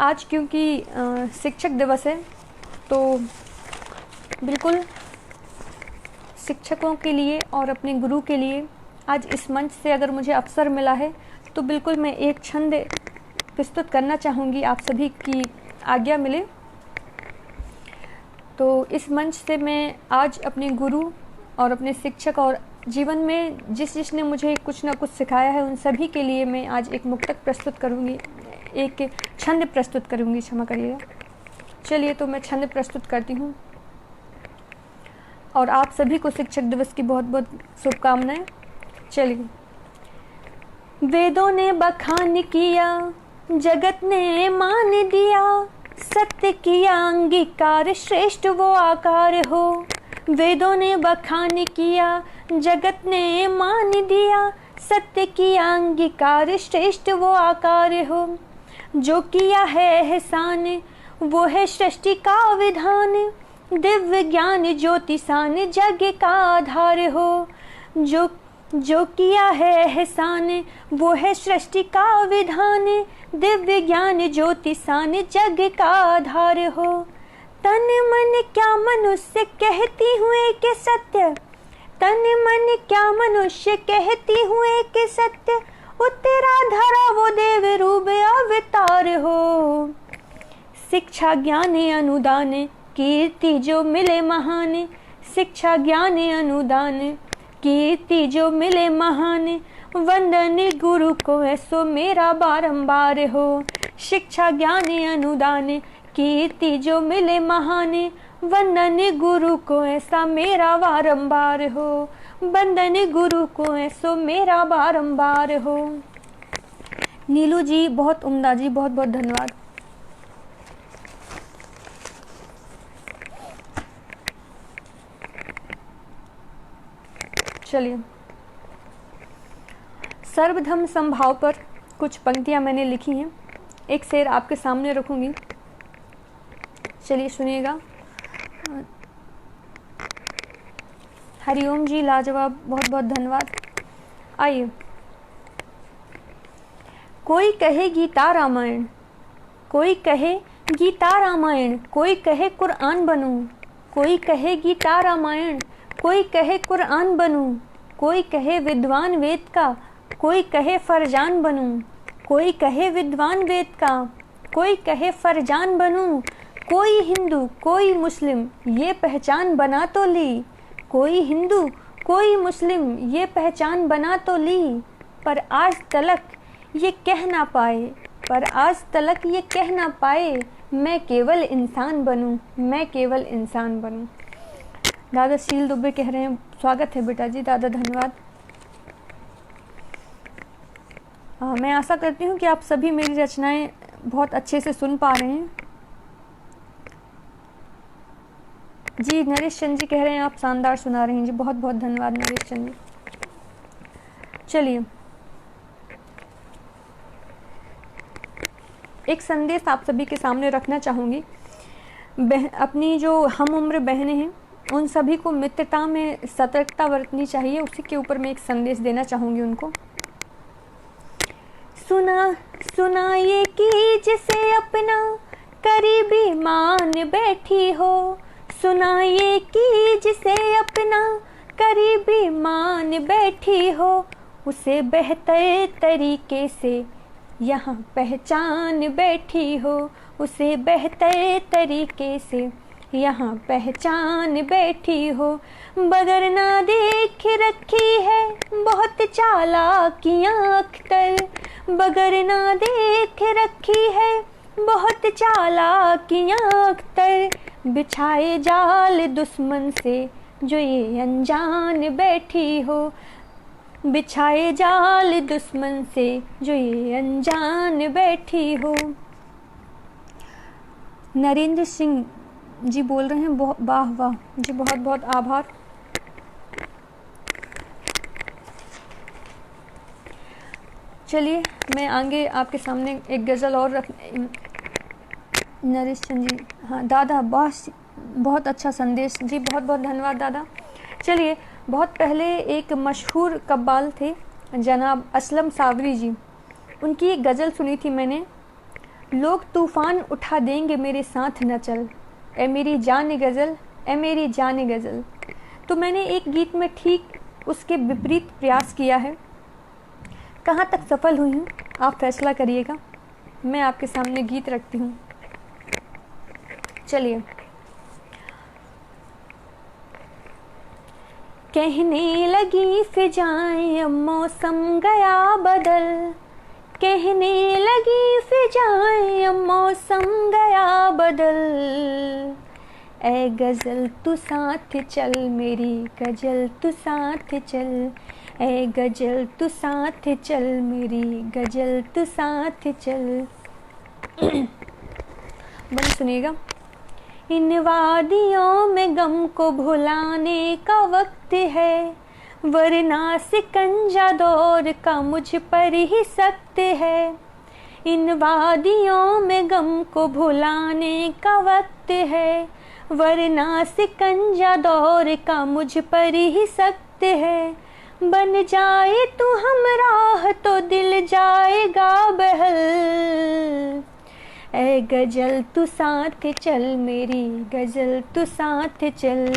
आज क्योंकि शिक्षक दिवस है, तो बिल्कुल शिक्षकों के लिए और अपने गुरु के लिए आज इस मंच से अगर मुझे अवसर मिला है, तो बिल्कुल मैं एक छंद प्रस्तुत करना चाहूँगी, आप सभी की आज्ञा मिले तो। इस मंच से मैं आज अपने गुरु और अपने शिक्षक और जीवन में जिसने मुझे कुछ ना कुछ सिखाया है, उन सभी के लिए मैं आज एक मुक्तक प्रस्तुत करूँगी, एक छंद प्रस्तुत करूँगी, क्षमा करिएगा। चलिए, तो मैं छंद प्रस्तुत करती हूँ और आप सभी को शिक्षक दिवस की बहुत बहुत शुभकामनाएं। चलिए। वेदों ने बखान किया, जगत ने मान दिया, सत्य किया अंगीकार, श्रेष्ठ वो आकार हो। वेदों ने बखान किया, जगत ने मान दिया, सत्य किया अंगीकार, श्रेष्ठ वो आकार हो। जो किया है एहसान वो है सृष्टि का विधान, दिव्य ज्ञान ज्योतिषान जग का आधार हो। जो जो किया है एहसान वो है सृष्टि का विधान, दिव्य ज्ञान ज्योति सान जग का आधार हो। तन मन क्या मनुष्य कहती हूँ एक सत्य, तन मन क्या मनुष्य कहती हूँ एक सत्य, उत्तरा धरा वो देव रूप अवतार हो। शिक्षा ज्ञान अनुदान कीर्ति जो मिले महान, शिक्षा ज्ञान अनुदान कीर्ति जो मिले महान, वंदन गुरु को ऐसो मेरा बारंबार हो। शिक्षा ज्ञान अनुदान कीर्ति जो मिले महान, वंदन गुरु को ऐसा मेरा बारंबार हो। वंदन गुरु को ऐसो मेरा बारंबार हो। नीलू जी बहुत उम्दा जी, बहुत बहुत धन्यवाद। चलिए, सर्वधर्म संभाव पर कुछ पंक्तियां मैंने लिखी हैं, एक शेर आपके सामने रखूंगी। चलिए सुनिएगा। हरिओम जी लाजवाब, बहुत बहुत धन्यवाद। आइए। कोई कहे गीता रामायण, कोई कहे गीता रामायण, कोई कहे कुरान बनूं, कोई कहे गीता रामायण, कोई कहे कुरान बनूं, कोई कहे विद्वान वेद का, कोई कहे फरजान बनूं, कोई कहे विद्वान वेद का, कोई कहे फरजान बनूं, कोई हिंदू कोई मुस्लिम ये पहचान बना तो ली, कोई हिंदू कोई मुस्लिम ये पहचान बना तो ली, पर आज तलक ये कह ना पाए, पर आज तलक ये कह ना पाए, मैं केवल इंसान बनूं, मैं केवल इंसान बनूं। दादा शील दुबे कह रहे हैं स्वागत है बेटा जी, दादा धन्यवाद। मैं आशा करती हूँ कि आप सभी मेरी रचनाएं बहुत अच्छे से सुन पा रहे हैं। जी नरेश चंद जी कह रहे हैं आप शानदार सुना रहे हैं जी, बहुत बहुत धन्यवाद नरेश चंद जी। चलिए, एक संदेश आप सभी के सामने रखना चाहूँगी। अपनी जो हम उम्र बहनें हैं उन सभी को मित्रता में सतर्कता बरतनी चाहिए, उसी के ऊपर मैं एक संदेश देना चाहूँगी उनको। सुना ये कि जिसे अपना करीबी मान बैठी हो, सुना ये कि जिसे अपना करीबी मान बैठी हो, उसे बेहतर तरीके से यहाँ पहचान बैठी हो, उसे बेहतर तरीके से यहाँ पहचान बैठी हो। बगर ना देख रखी है बहुत चालाकियाँ अख्तर, बगर ना देख रखी है बहुत चालाकियाँ अख्तर, बिछाए जाल दुश्मन से जो ये अनजान बैठी हो, बिछाए जाल दुश्मन से जो ये अनजान बैठी हो। नरेंद्र सिंह जी बोल रहे हैं वाह वाह जी, बहुत बहुत आभार। चलिए मैं आगे आपके सामने एक गज़ल और रख। नरेश चंद जी, हाँ दादा बहुत अच्छा संदेश जी, बहुत बहुत धन्यवाद दादा। चलिए, बहुत पहले एक मशहूर कव्वाल थे जनाब असलम सावरी जी, उनकी एक गज़ल सुनी थी मैंने। लोग तूफ़ान उठा देंगे मेरे साथ न चल, ए मेरी जान गज़ल, ए मेरी जान गज़ल। तो मैंने एक गीत में ठीक उसके विपरीत प्रयास किया है। कहाँ तक सफल हुई हूँ आप फैसला करिएगा। मैं आपके सामने गीत रखती हूँ। चलिए, कहने लगी फिजाएं अब मौसम गया बदल, कहने लगी फिजाएं अब मौसम गया बदल, ए गज़ल तू साथ चल मेरी गज़ल तू साथ चल, ए गज़ल तू साथ चल मेरी गज़ल तू साथ चल। बन सुनिएगा। इन वादियों में गम को भुलाने का वक्त है, वरना सिकंजा दौर का मुझ पर ही सख्त है। इन वादियों में गम को भुलाने का वक्त है, वरना सिकंजा दौर का मुझ पर ही सख्त है। बन जाए तू हमराह तो दिल जाएगा बहल। ऐ गजल तू साथ चल मेरी गजल तू साथ चल।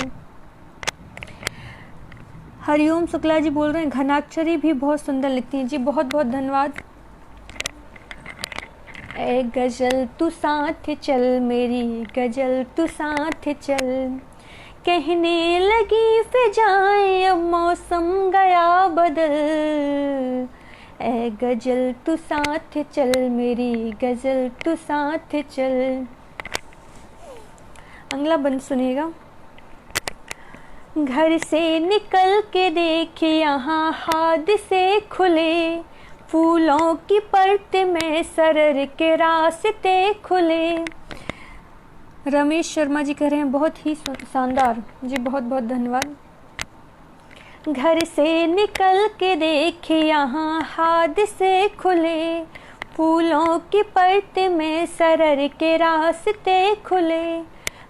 हरिओम शुक्ला जी बोल रहे हैं घनाक्षरी भी बहुत सुंदर लिखती हैं जी, बहुत बहुत धन्यवाद। ऐ गजल तू साथ चल मेरी गजल तू साथ चल। कहने लगी फिजाएं अब मौसम गया बदल। ऐ गजल तू साथ चल मेरी गजल तू साथ चल। अगला बंद सुनिएगा। घर से निकल के देख यहाँ हादसे खुले। फूलों की परत में सरर के रास्ते खुले। रमेश शर्मा जी कह रहे हैं बहुत ही शानदार जी, बहुत बहुत धन्यवाद। घर से निकल के देखे यहाँ हादसे खुले। फूलों की परत में सरर के रास्ते खुले।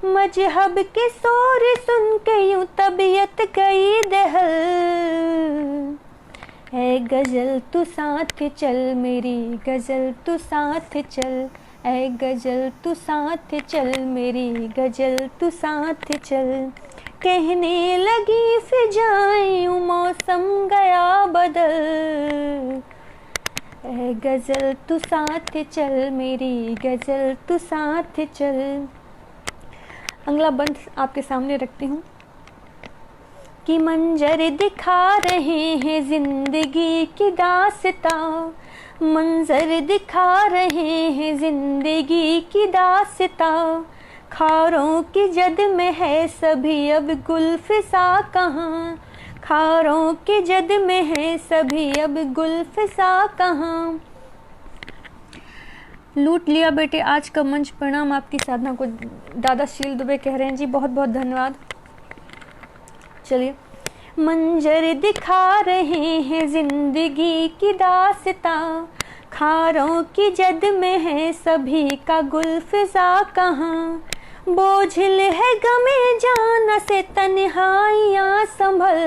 मजहब के शोर सुन के यूं तबीयत गई दहल। ऐ गजल तू साथ चल मेरी गजल तू साथ चल। ऐ गजल तू साथ चल मेरी गजल तू साथ चल। कहने लगी फिजाएं मौसम गया बदल। ऐ गजल तू साथ चल मेरी गजल तू साथ चल। अगला बंद आपके सामने रखती हूँ कि मंजर दिखा रहे हैं जिंदगी की दास्तां। मंजर दिखा रहे हैं जिंदगी की दास्तां। खारों की जद में है सभी अब गुलफिसा कहाँ। खारों की जद में है सभी अब गुलफिसा कहाँ। लूट लिया बेटे आज का मंच, प्रणाम आपकी साधना को। दादा शील दुबे कह रहे हैं जी बहुत बहुत धन्यवाद। चलिए। मंजर दिखा रहे हैं जिंदगी की दास्तां। खारों की जद में है सभी का गुलफिजा कहाँ। बोझिल है गमे जान से तन्हाइयाँ संभल।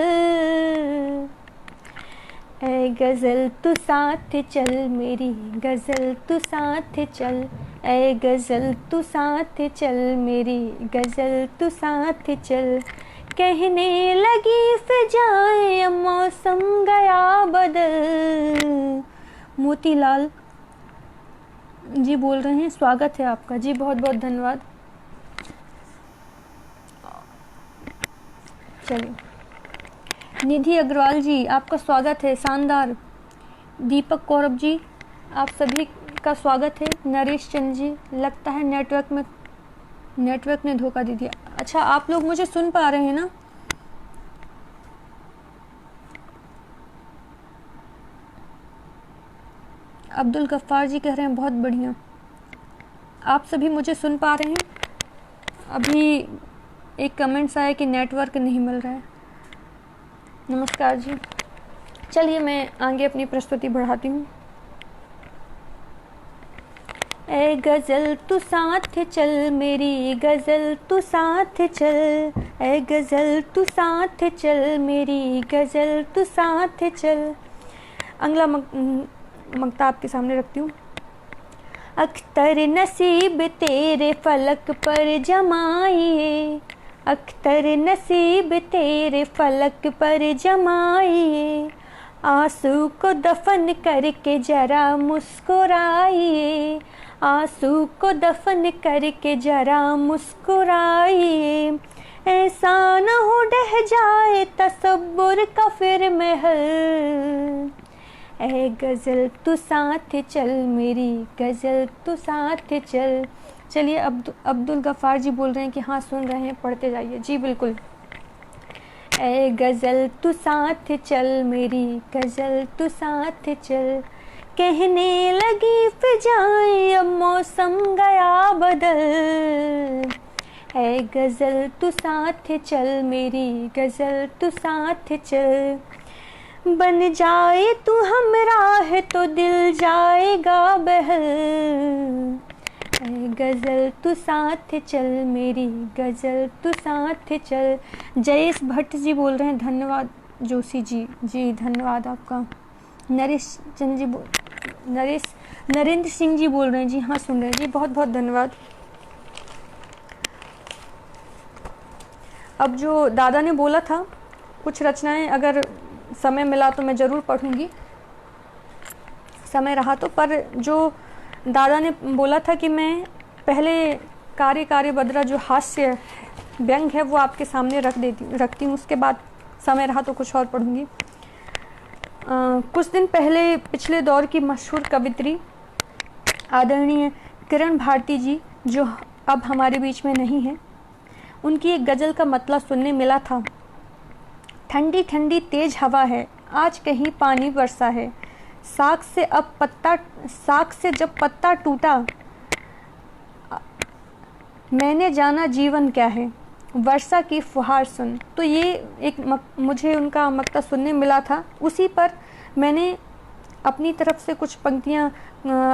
ऐ गजल तू साथ चल मेरी गजल तू साथ चल। ऐ गजल तू साथ चल मेरी गजल तू साथ चल। कहने लगी फिजाएं मौसम गया बदल। मोतीलाल जी बोल रहे हैं स्वागत है आपका जी, बहुत बहुत धन्यवाद। चलिए। निधि अग्रवाल जी आपका स्वागत है, शानदार। दीपक कौरब जी आप सभी का स्वागत है। नरेश चंद जी लगता है नेटवर्क ने धोखा दे दिया। अच्छा आप लोग मुझे सुन पा रहे हैं ना? अब्दुल गफ्फार जी कह रहे हैं बहुत बढ़िया। आप सभी मुझे सुन पा रहे हैं? अभी एक कमेंट्स आया कि नेटवर्क नहीं मिल रहा है। नमस्कार जी। चलिए मैं आगे अपनी प्रस्तुति बढ़ाती हूँ। ऐ गजल तू साथ चल मेरी गजल तू साथ चल। ऐ गजल तू साथ चल मेरी गजल तू साथ चल। अगला मक्ता आपके सामने रखती हूँ। अख्तर नसीब तेरे फलक पर जमाइए। अख्तर नसीब तेरे फलक पर जमाइए। आंसू को दफन करके जरा मुस्कुराइए। आंसू को दफन करके जरा मुस्कुराइए। ऐसा न हो ढह जाए तसब्बुर का फिर महल। ऐ गजल तू साथ चल मेरी गजल तू साथ चल। चलिए अब्दुल गफ्फार जी बोल रहे हैं कि हाँ सुन रहे हैं, पढ़ते जाइए जी बिल्कुल। ऐ गजल तू साथ चल मेरी गजल तू साथ चल। कहने लगी फिजाएं अब मौसम गया बदल। ऐ गजल तू साथ चल मेरी गजल तू साथ चल। बन जाए तू हमराह तो दिल जाएगा बहल। ऐ गजल तू साथ चल मेरी गजल तू साथ चल। जयेश भट्ट जी बोल रहे हैं धन्यवाद जोशी जी, जी धन्यवाद आपका। नरेश चंद जी नरेंद्र सिंह जी बोल रहे हैं, जी हाँ सुन रहे हैं जी, बहुत बहुत धन्यवाद। अब जो दादा ने बोला था, कुछ रचनाएं अगर समय मिला तो मैं ज़रूर पढ़ूंगी, समय रहा तो। पर जो दादा ने बोला था कि मैं पहले कार्य बद्रा जो हास्य व्यंग है वो आपके सामने रखती हूँ, उसके बाद समय रहा तो कुछ और पढ़ूंगी। कुछ दिन पहले पिछले दौर की मशहूर कवित्री आदरणीय किरण भारती जी, जो अब हमारे बीच में नहीं है, उनकी एक गज़ल का मतलब सुनने मिला था। ठंडी ठंडी तेज हवा है, आज कहीं पानी बरसा है, साख से जब पत्ता टूटा, मैंने जाना जीवन क्या है, वर्षा की फुहार सुन। तो ये एक मुझे उनका मक्ता सुनने मिला था, उसी पर मैंने अपनी तरफ से कुछ पंक्तियाँ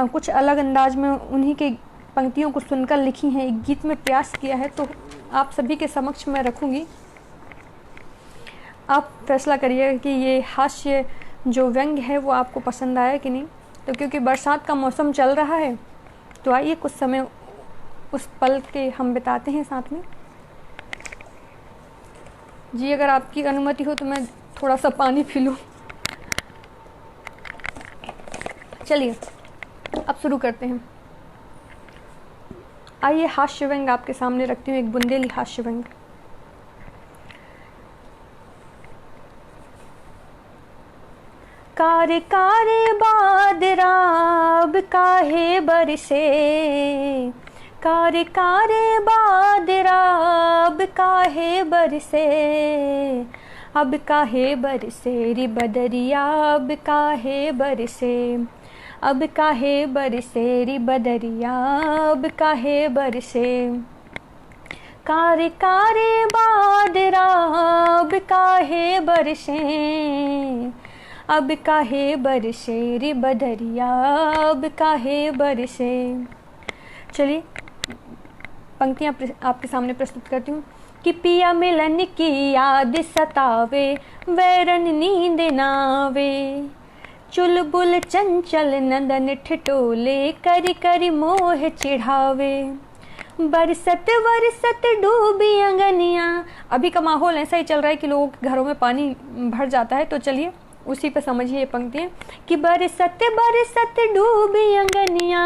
कुछ अलग अंदाज में उन्हीं के पंक्तियों को सुनकर लिखी हैं, एक गीत में प्रयास किया है, तो आप सभी के समक्ष मैं रखूँगी। आप फैसला करिएगा कि ये हास्य जो व्यंग है वो आपको पसंद आया कि नहीं। तो क्योंकि बरसात का मौसम चल रहा है, तो आइए कुछ समय उस पल के हम बिताते हैं साथ में। जी अगर आपकी अनुमति हो तो मैं थोड़ा सा पानी पी लूँ। चलिए अब शुरू करते हैं। आइए हास्य व्यंग आपके सामने रखती हूँ, एक बुंदेली हास्य व्यंग। कारे कारे बादराब काहे बरसे, कारे कारे बादराब काहे बरसे, अब काहे बरसे रे बदरिया, अब काहे बरसे, अब काहे बरसे रे बदरिया, अब काहे बरसे। कारे कारे बादराब काहे बरसे, अब काहे बरसे रे बदरिया, अब काहे बरसे। चलिए पंक्तियाँ आपके सामने प्रस्तुत करती हूँ। कि पिया मिलन की याद सतावे, वैरन नींद नावे, चुलबुल चंचल नंदन ठिठोले, करी करी मोह चिढ़ावे, बरसत बरसत डूबी अंगनिया। अभी का माहौल ऐसा ही चल रहा है कि लोगों के घरों में पानी भर जाता है, तो चलिए उसी पे समझिए ये पंक्तियाँ। कि बरसत बरसत डूबी अंगनिया,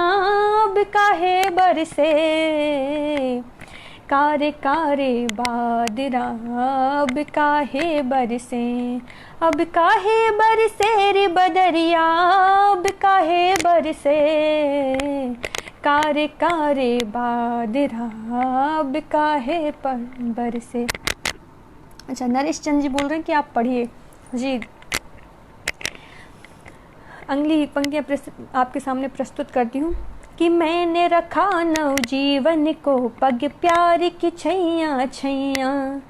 अब काहे बरसे, कारे कारे बादरा, अब काहे बरसे, अब काहे बरसे रे बदरिया, अब काहे बरसे, कारे कारे बादरा, अब काहे बरसे। अच्छा नरेश चंद जी बोल रहे हैं कि आप पढ़िए जी। अगली पंक्तियाँ आपके सामने प्रस्तुत करती हूँ। कि मैंने रखा नवजीवन को पग प्यार की छैया छैया,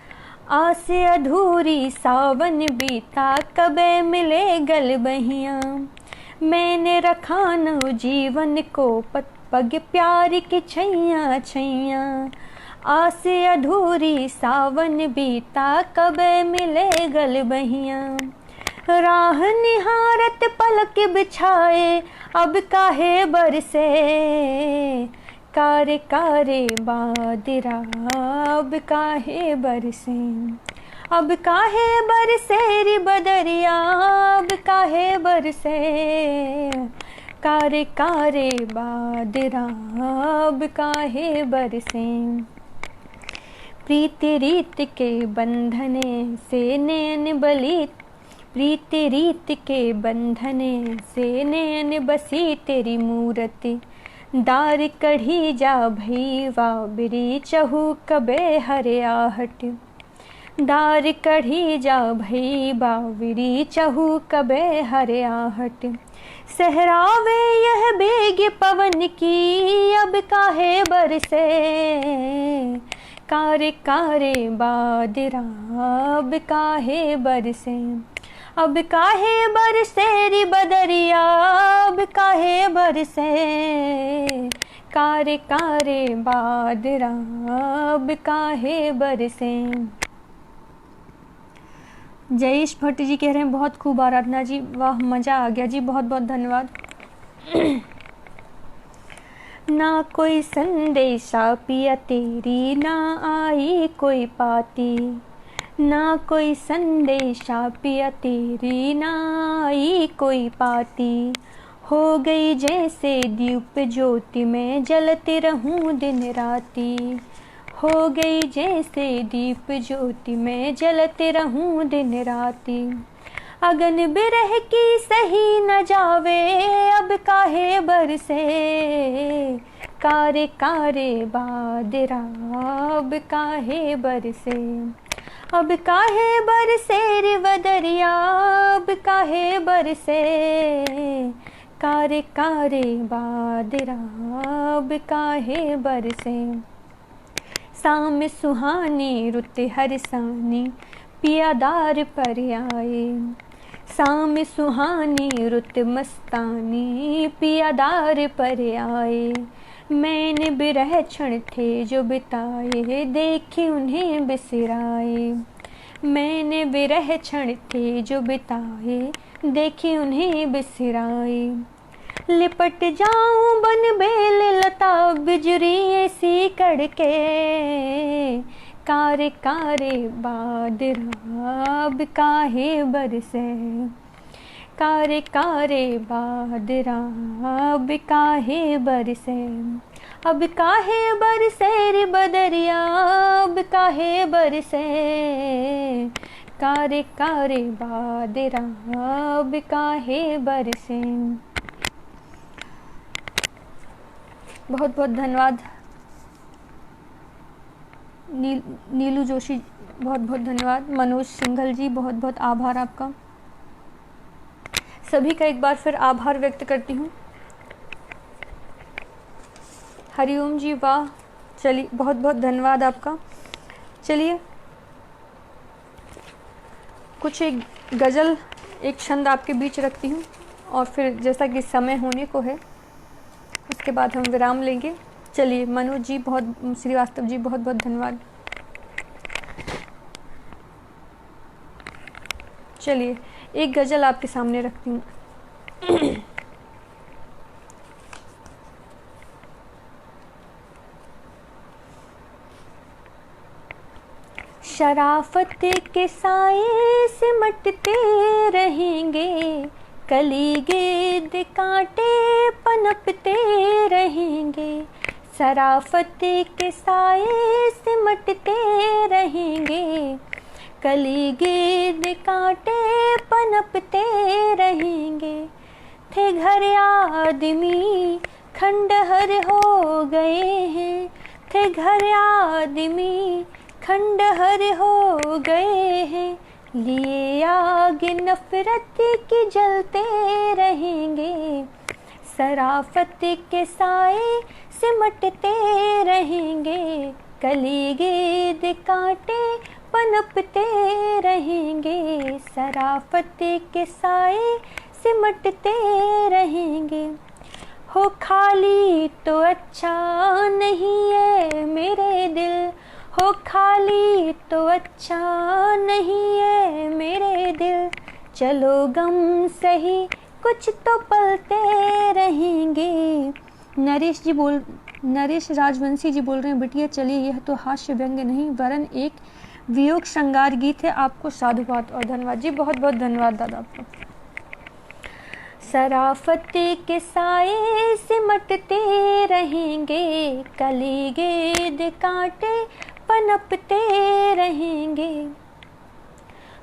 आस अधूरी सावन बीता, कबे मिले गल बहिया। मैंने रखा नवजीवन को पग प्यार की छैया छैया, आस अधूरी सावन बीता, कबे मिले गल बहिया। राह निहारत पलक बिछाए, अब काहे बरसे, कारे कारे बादरा, अब काहे बरसे, अब काहे बरसे रे बदरिया, अब काहे बरसे, कारे कारे बादरा, अब काहे बरसे। प्रीति रीत के बंधने से नैन बली, प्रीति रीत के बंधने से नैन बसी तेरी मूरति, दार कढ़ी जा भैवा बिरी चहु कबे हरे आहट, दार कढ़ी जा भैवा बिरी चहु कबे हरे आहट। सहरावे यह बेग पवन की, अब काहे बरसे, कारे कारे बादरा, अब काहे बरसे, अब काहे बरसे रे बदरिया, अब काहे बरसे, कारे कारे बादरा, अब काहे बरसे। जयेश भट्ट जी कह रहे हैं बहुत खूब आराधना जी, वाह मज़ा आ गया जी, बहुत बहुत धन्यवाद। ना कोई संदेशा पिया तेरी, ना आई कोई पाती, ना कोई संदेशा पिया तेरी, ना आई कोई पाती। हो गई जैसे दीप ज्योति में जलती रहूं दिन राती, हो गई जैसे दीप ज्योति में जलते रहूं दिन राती। अगन बिरह की सही न जावे, अब काहे बरसे कारे कारे बादरा, अब काहे बरसे, अब काहे बरसे रे बदरिया, अब काहे बरसे कारे कारे बादरा, अब काहे बरसे। साम सुहानी रुत हरसानी पियादार पर आए, साम सुहानी रुत मस्तानी पियादार पर आए। मैंने बिरह क्षण थे जो बिताए, देखे उन्हें बिसराए, मैंने बिरह क्षण थे जो बिताए, देखे उन्हें बिसराए। लिपट जाऊं बन बेल लता बिजरी ऐसी कड़के, कारे कारे बादरा, अब काहे बरसे कारे कारे बादरा, अब काहे बरसे, अब काहे बरसे रे बदरिया, अब काहे बरसे कारे कारे बादरा, अब काहे बरसे। बहुत बहुत धन्यवाद नीलू जोशी, बहुत बहुत धन्यवाद। मनोज सिंघल जी, बहुत बहुत आभार आपका। सभी का एक बार फिर आभार व्यक्त करती हूँ। हरिओम जी, वाह, चलिए बहुत बहुत धन्यवाद आपका। चलिए कुछ एक गज़ल, एक छंद आपके बीच रखती हूँ और फिर जैसा कि समय होने को है उसके बाद हम विराम लेंगे। चलिए मनोज जी, बहुत, श्रीवास्तव जी, बहुत बहुत धन्यवाद। चलिए एक गज़ल आपके सामने रखती हूँ। शराफत के साए सिमटते रहेंगे, कली गिद्ध कांटे पनपते रहेंगे। शराफत के साए सिमटते रहेंगे, कली गिद्ध कांटे पनपते रहेंगे। थे घर आदमी खंडहर हो गए हैं, थे घर आदमी खंडहर हो गए हैं। लिए आग नफरत की जलते रहेंगे, शराफत के साए सिमटते रहेंगे। कली गिद्ध कांटे पनपते रहेंगे, शराफत के साए सिमटते रहेंगे। हो खाली तो अच्छा नहीं है मेरे दिल, हो खाली तो अच्छा नहीं है मेरे दिल। चलो गम सही कुछ तो पलते रहेंगे। नरेश राजवंशी जी बोल रहे हैं, बिटिया चलिए यह तो हास्य व्यंग नहीं वरन एक वियोग श्रृंगार गीत है। आपको साधुवाद और धन्यवाद जी, बहुत बहुत धन्यवाद दादा आपको। शराफत के साए सिमटते रहेंगे, कली गिद्ध कांटे पनपते रहेंगे।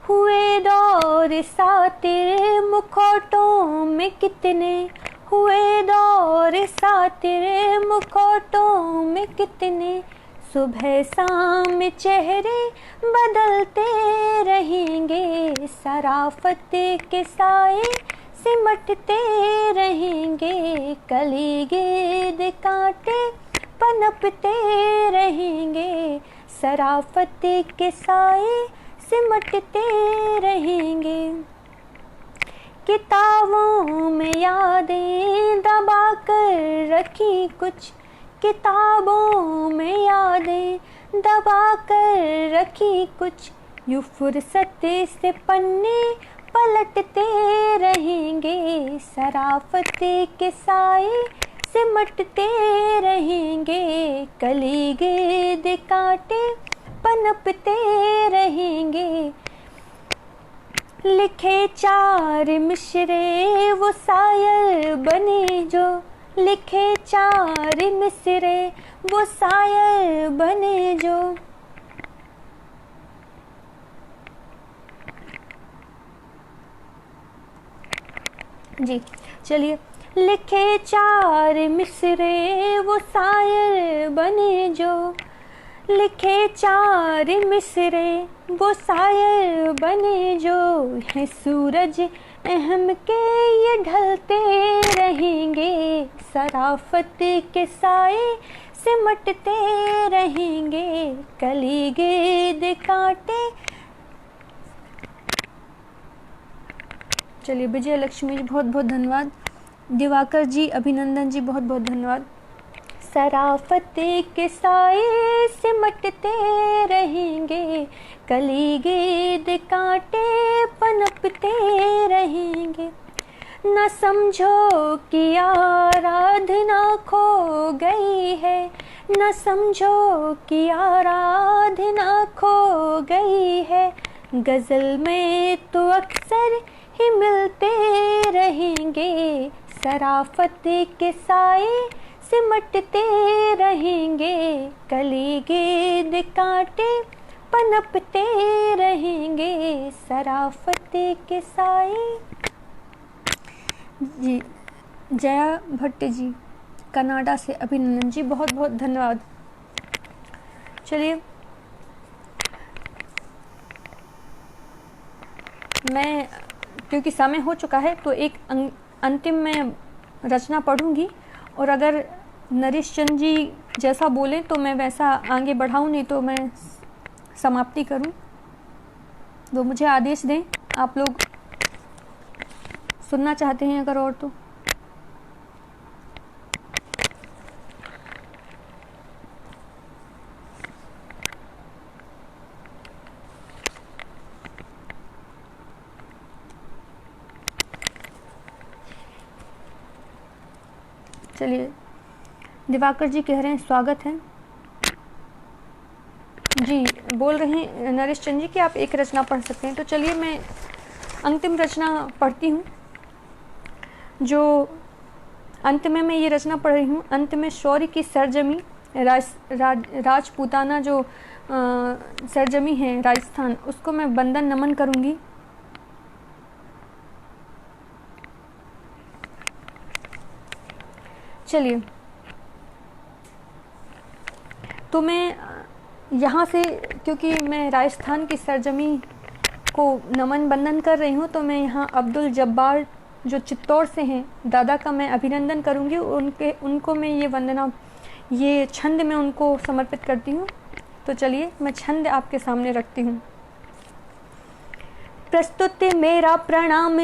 हुए दौर सातिर मुखौटों में कितने, हुए दौर सातिर मुखौटों में कितने। सुबह शाम चेहरे बदलते रहेंगे, शराफत के साए सिमटते रहेंगे। कली गिद्ध कांटे पनपते रहेंगे, शराफत के साए सिमटते रहेंगे। किताबों में यादें दबा कर रखी कुछ, किताबों में यादें दबा कर रखी कुछ। यूं फुर्सत से पन्ने पलटते रहेंगे, शराफत के साए सिमटते रहेंगे, कली गेद कांटे पनपते रहेंगे। लिखे चार मिसरे वो शायर बने जो, लिखे चार मिसरे वो शायर बने जो। जी चलिए। लिखे चार मिसरे वो शायर बने जो, लिखे चार मिसरे वो शायर बने जो। है सूरज अहम के ये ढलते रहेंगे, शराफत के साए सिमटते रहेंगे, कली गेद कांटे। चलिए विजय लक्ष्मी जी बहुत बहुत धन्यवाद। दिवाकर जी, अभिनंदन जी बहुत बहुत धन्यवाद। शराफत के साए सिमटते रहेंगे, कली गेद कांटे पनपते रहेंगे। न समझो कि आराधना खो गई है, न समझो कि आराधना खो गई है। गज़ल में तो अक्सर ही मिलते रहेंगे, शराफत के साए सिमटते रहेंगे, कली गेद कांटे पनपते रहेंगे, शराफत के साए। जी जया भट्ट जी कनाडा से, अभिनंदन जी बहुत बहुत धन्यवाद। चलिए मैं, क्योंकि समय हो चुका है तो एक अंतिम में रचना पढ़ूंगी, और अगर नरेश चंद जी जैसा बोलें तो मैं वैसा आगे बढ़ाऊं, नहीं तो मैं समाप्ति करूं। वो मुझे आदेश दें, आप लोग सुनना चाहते हैं अगर और तो। चलिए दिवाकर जी कह रहे हैं स्वागत है जी, बोल रहे हैं नरेश चंद जी कि आप एक रचना पढ़ सकते हैं। तो चलिए मैं अंतिम रचना पढ़ती हूँ, जो अंत में मैं ये रचना पढ़ रही हूँ। अंत में शौर्य की सरजमी राजपूताना जो सरजमी है राजस्थान, उसको मैं वंदन नमन करूँगी। चलिए तो मैं यहाँ से, क्योंकि मैं राजस्थान की सरजमी को नमन वंदन कर रही हूँ, तो मैं यहाँ अब्दुल जब्बार जो चित्तौड़ से हैं दादा का मैं अभिनंदन करूँगी। उनको मैं ये वंदना, ये छंद मैं उनको समर्पित करती हूँ। तो चलिए मैं छंद आपके सामने रखती हूँ। प्रस्तुत मेरा प्रणाम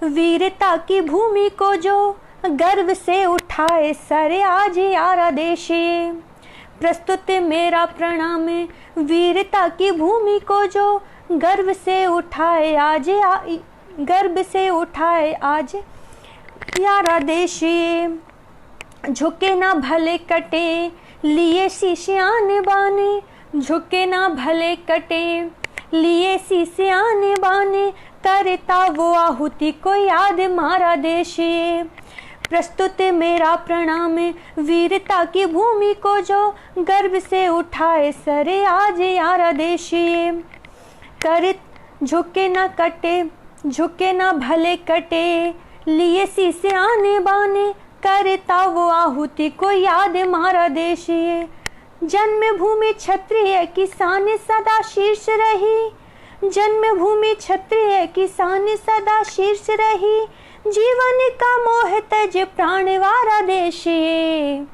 वीरता की भूमि को, जो गर्व से उठाए सर आज यारा देशी। प्रस्तुत मेरा प्रणाम वीरता की भूमि को, जो गर्व से उठाए आज यारा देशी। झुके ना भले कटे लिए शीशियान बाने, झुके ना भले कटे लिए शीशियान बाने, करता वो आहुति को याद मारा देशी। प्रस्तुत मेरा प्रणाम वीरता की भूमि को, जो गर्व से उठाए सरे आज यारा देशी। कर झुके ना कटे, झुके ना भले कटे लिए शीशे आने बाने, करता वो आहुति को याद मारा देशी। जन्मभूमि क्षत्रिय किसान सदा शीर्ष रही, जन्मभूमि क्षत्रिय किसान सदा शीर्ष रही। जीवन का मोह तज प्राणवारा देशी।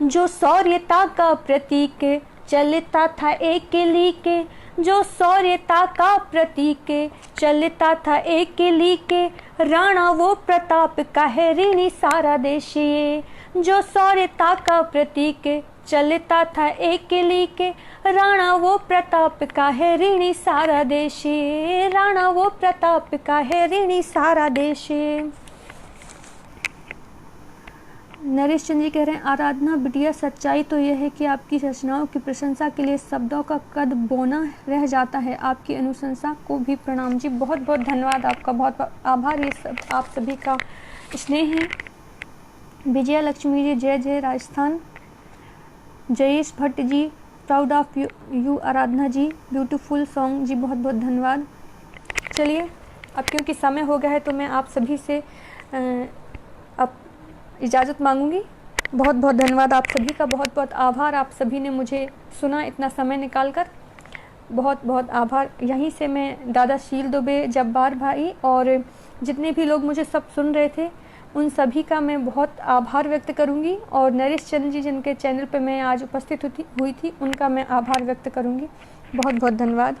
जो शौर्यता का प्रतीक चलता था एक लीके, जो शौर्यता का प्रतीक चलता था एक लीके, राणा वो प्रताप का है ऋणी सारा देशी। जो शौर्यता का प्रतीक चलता था एक लेके राणा वो प्रताप का है ऋणी सारा देश, राणा वो प्रताप का है ऋणी सारा देश। नरेश चंद्र जी कह रहे हैं आराधना बिटिया, सच्चाई तो यह है कि आपकी रचनाओं की प्रशंसा के लिए शब्दों का कद बोना रह जाता है। आपकी अनुशंसा को भी प्रणाम। जी बहुत बहुत धन्यवाद, आपका बहुत बहुत आभार, ये सब आप सभी का स्नेह है। विजया लक्ष्मी जी जय जय Rajasthan. Jayesh Bhatt ji proud of you Aradhana ji, beautiful song ji, बहुत बहुत धन्यवाद। चलिए अब क्योंकि समय हो गया है तो मैं आप सभी से अब इजाज़त मांगूंगी। बहुत बहुत धन्यवाद आप सभी का, बहुत बहुत आभार, आप सभी ने मुझे सुना इतना समय निकाल कर, बहुत बहुत आभार। यहीं से मैं दादा शील दुबे, जब्बार भाई और जितने भी लोग मुझे सब सुन रहे थे उन सभी का मैं बहुत आभार व्यक्त करूंगी, और नरेश चंद्र जी जिनके चैनल पे मैं आज उपस्थित हुई थी उनका मैं आभार व्यक्त करूंगी। बहुत बहुत धन्यवाद।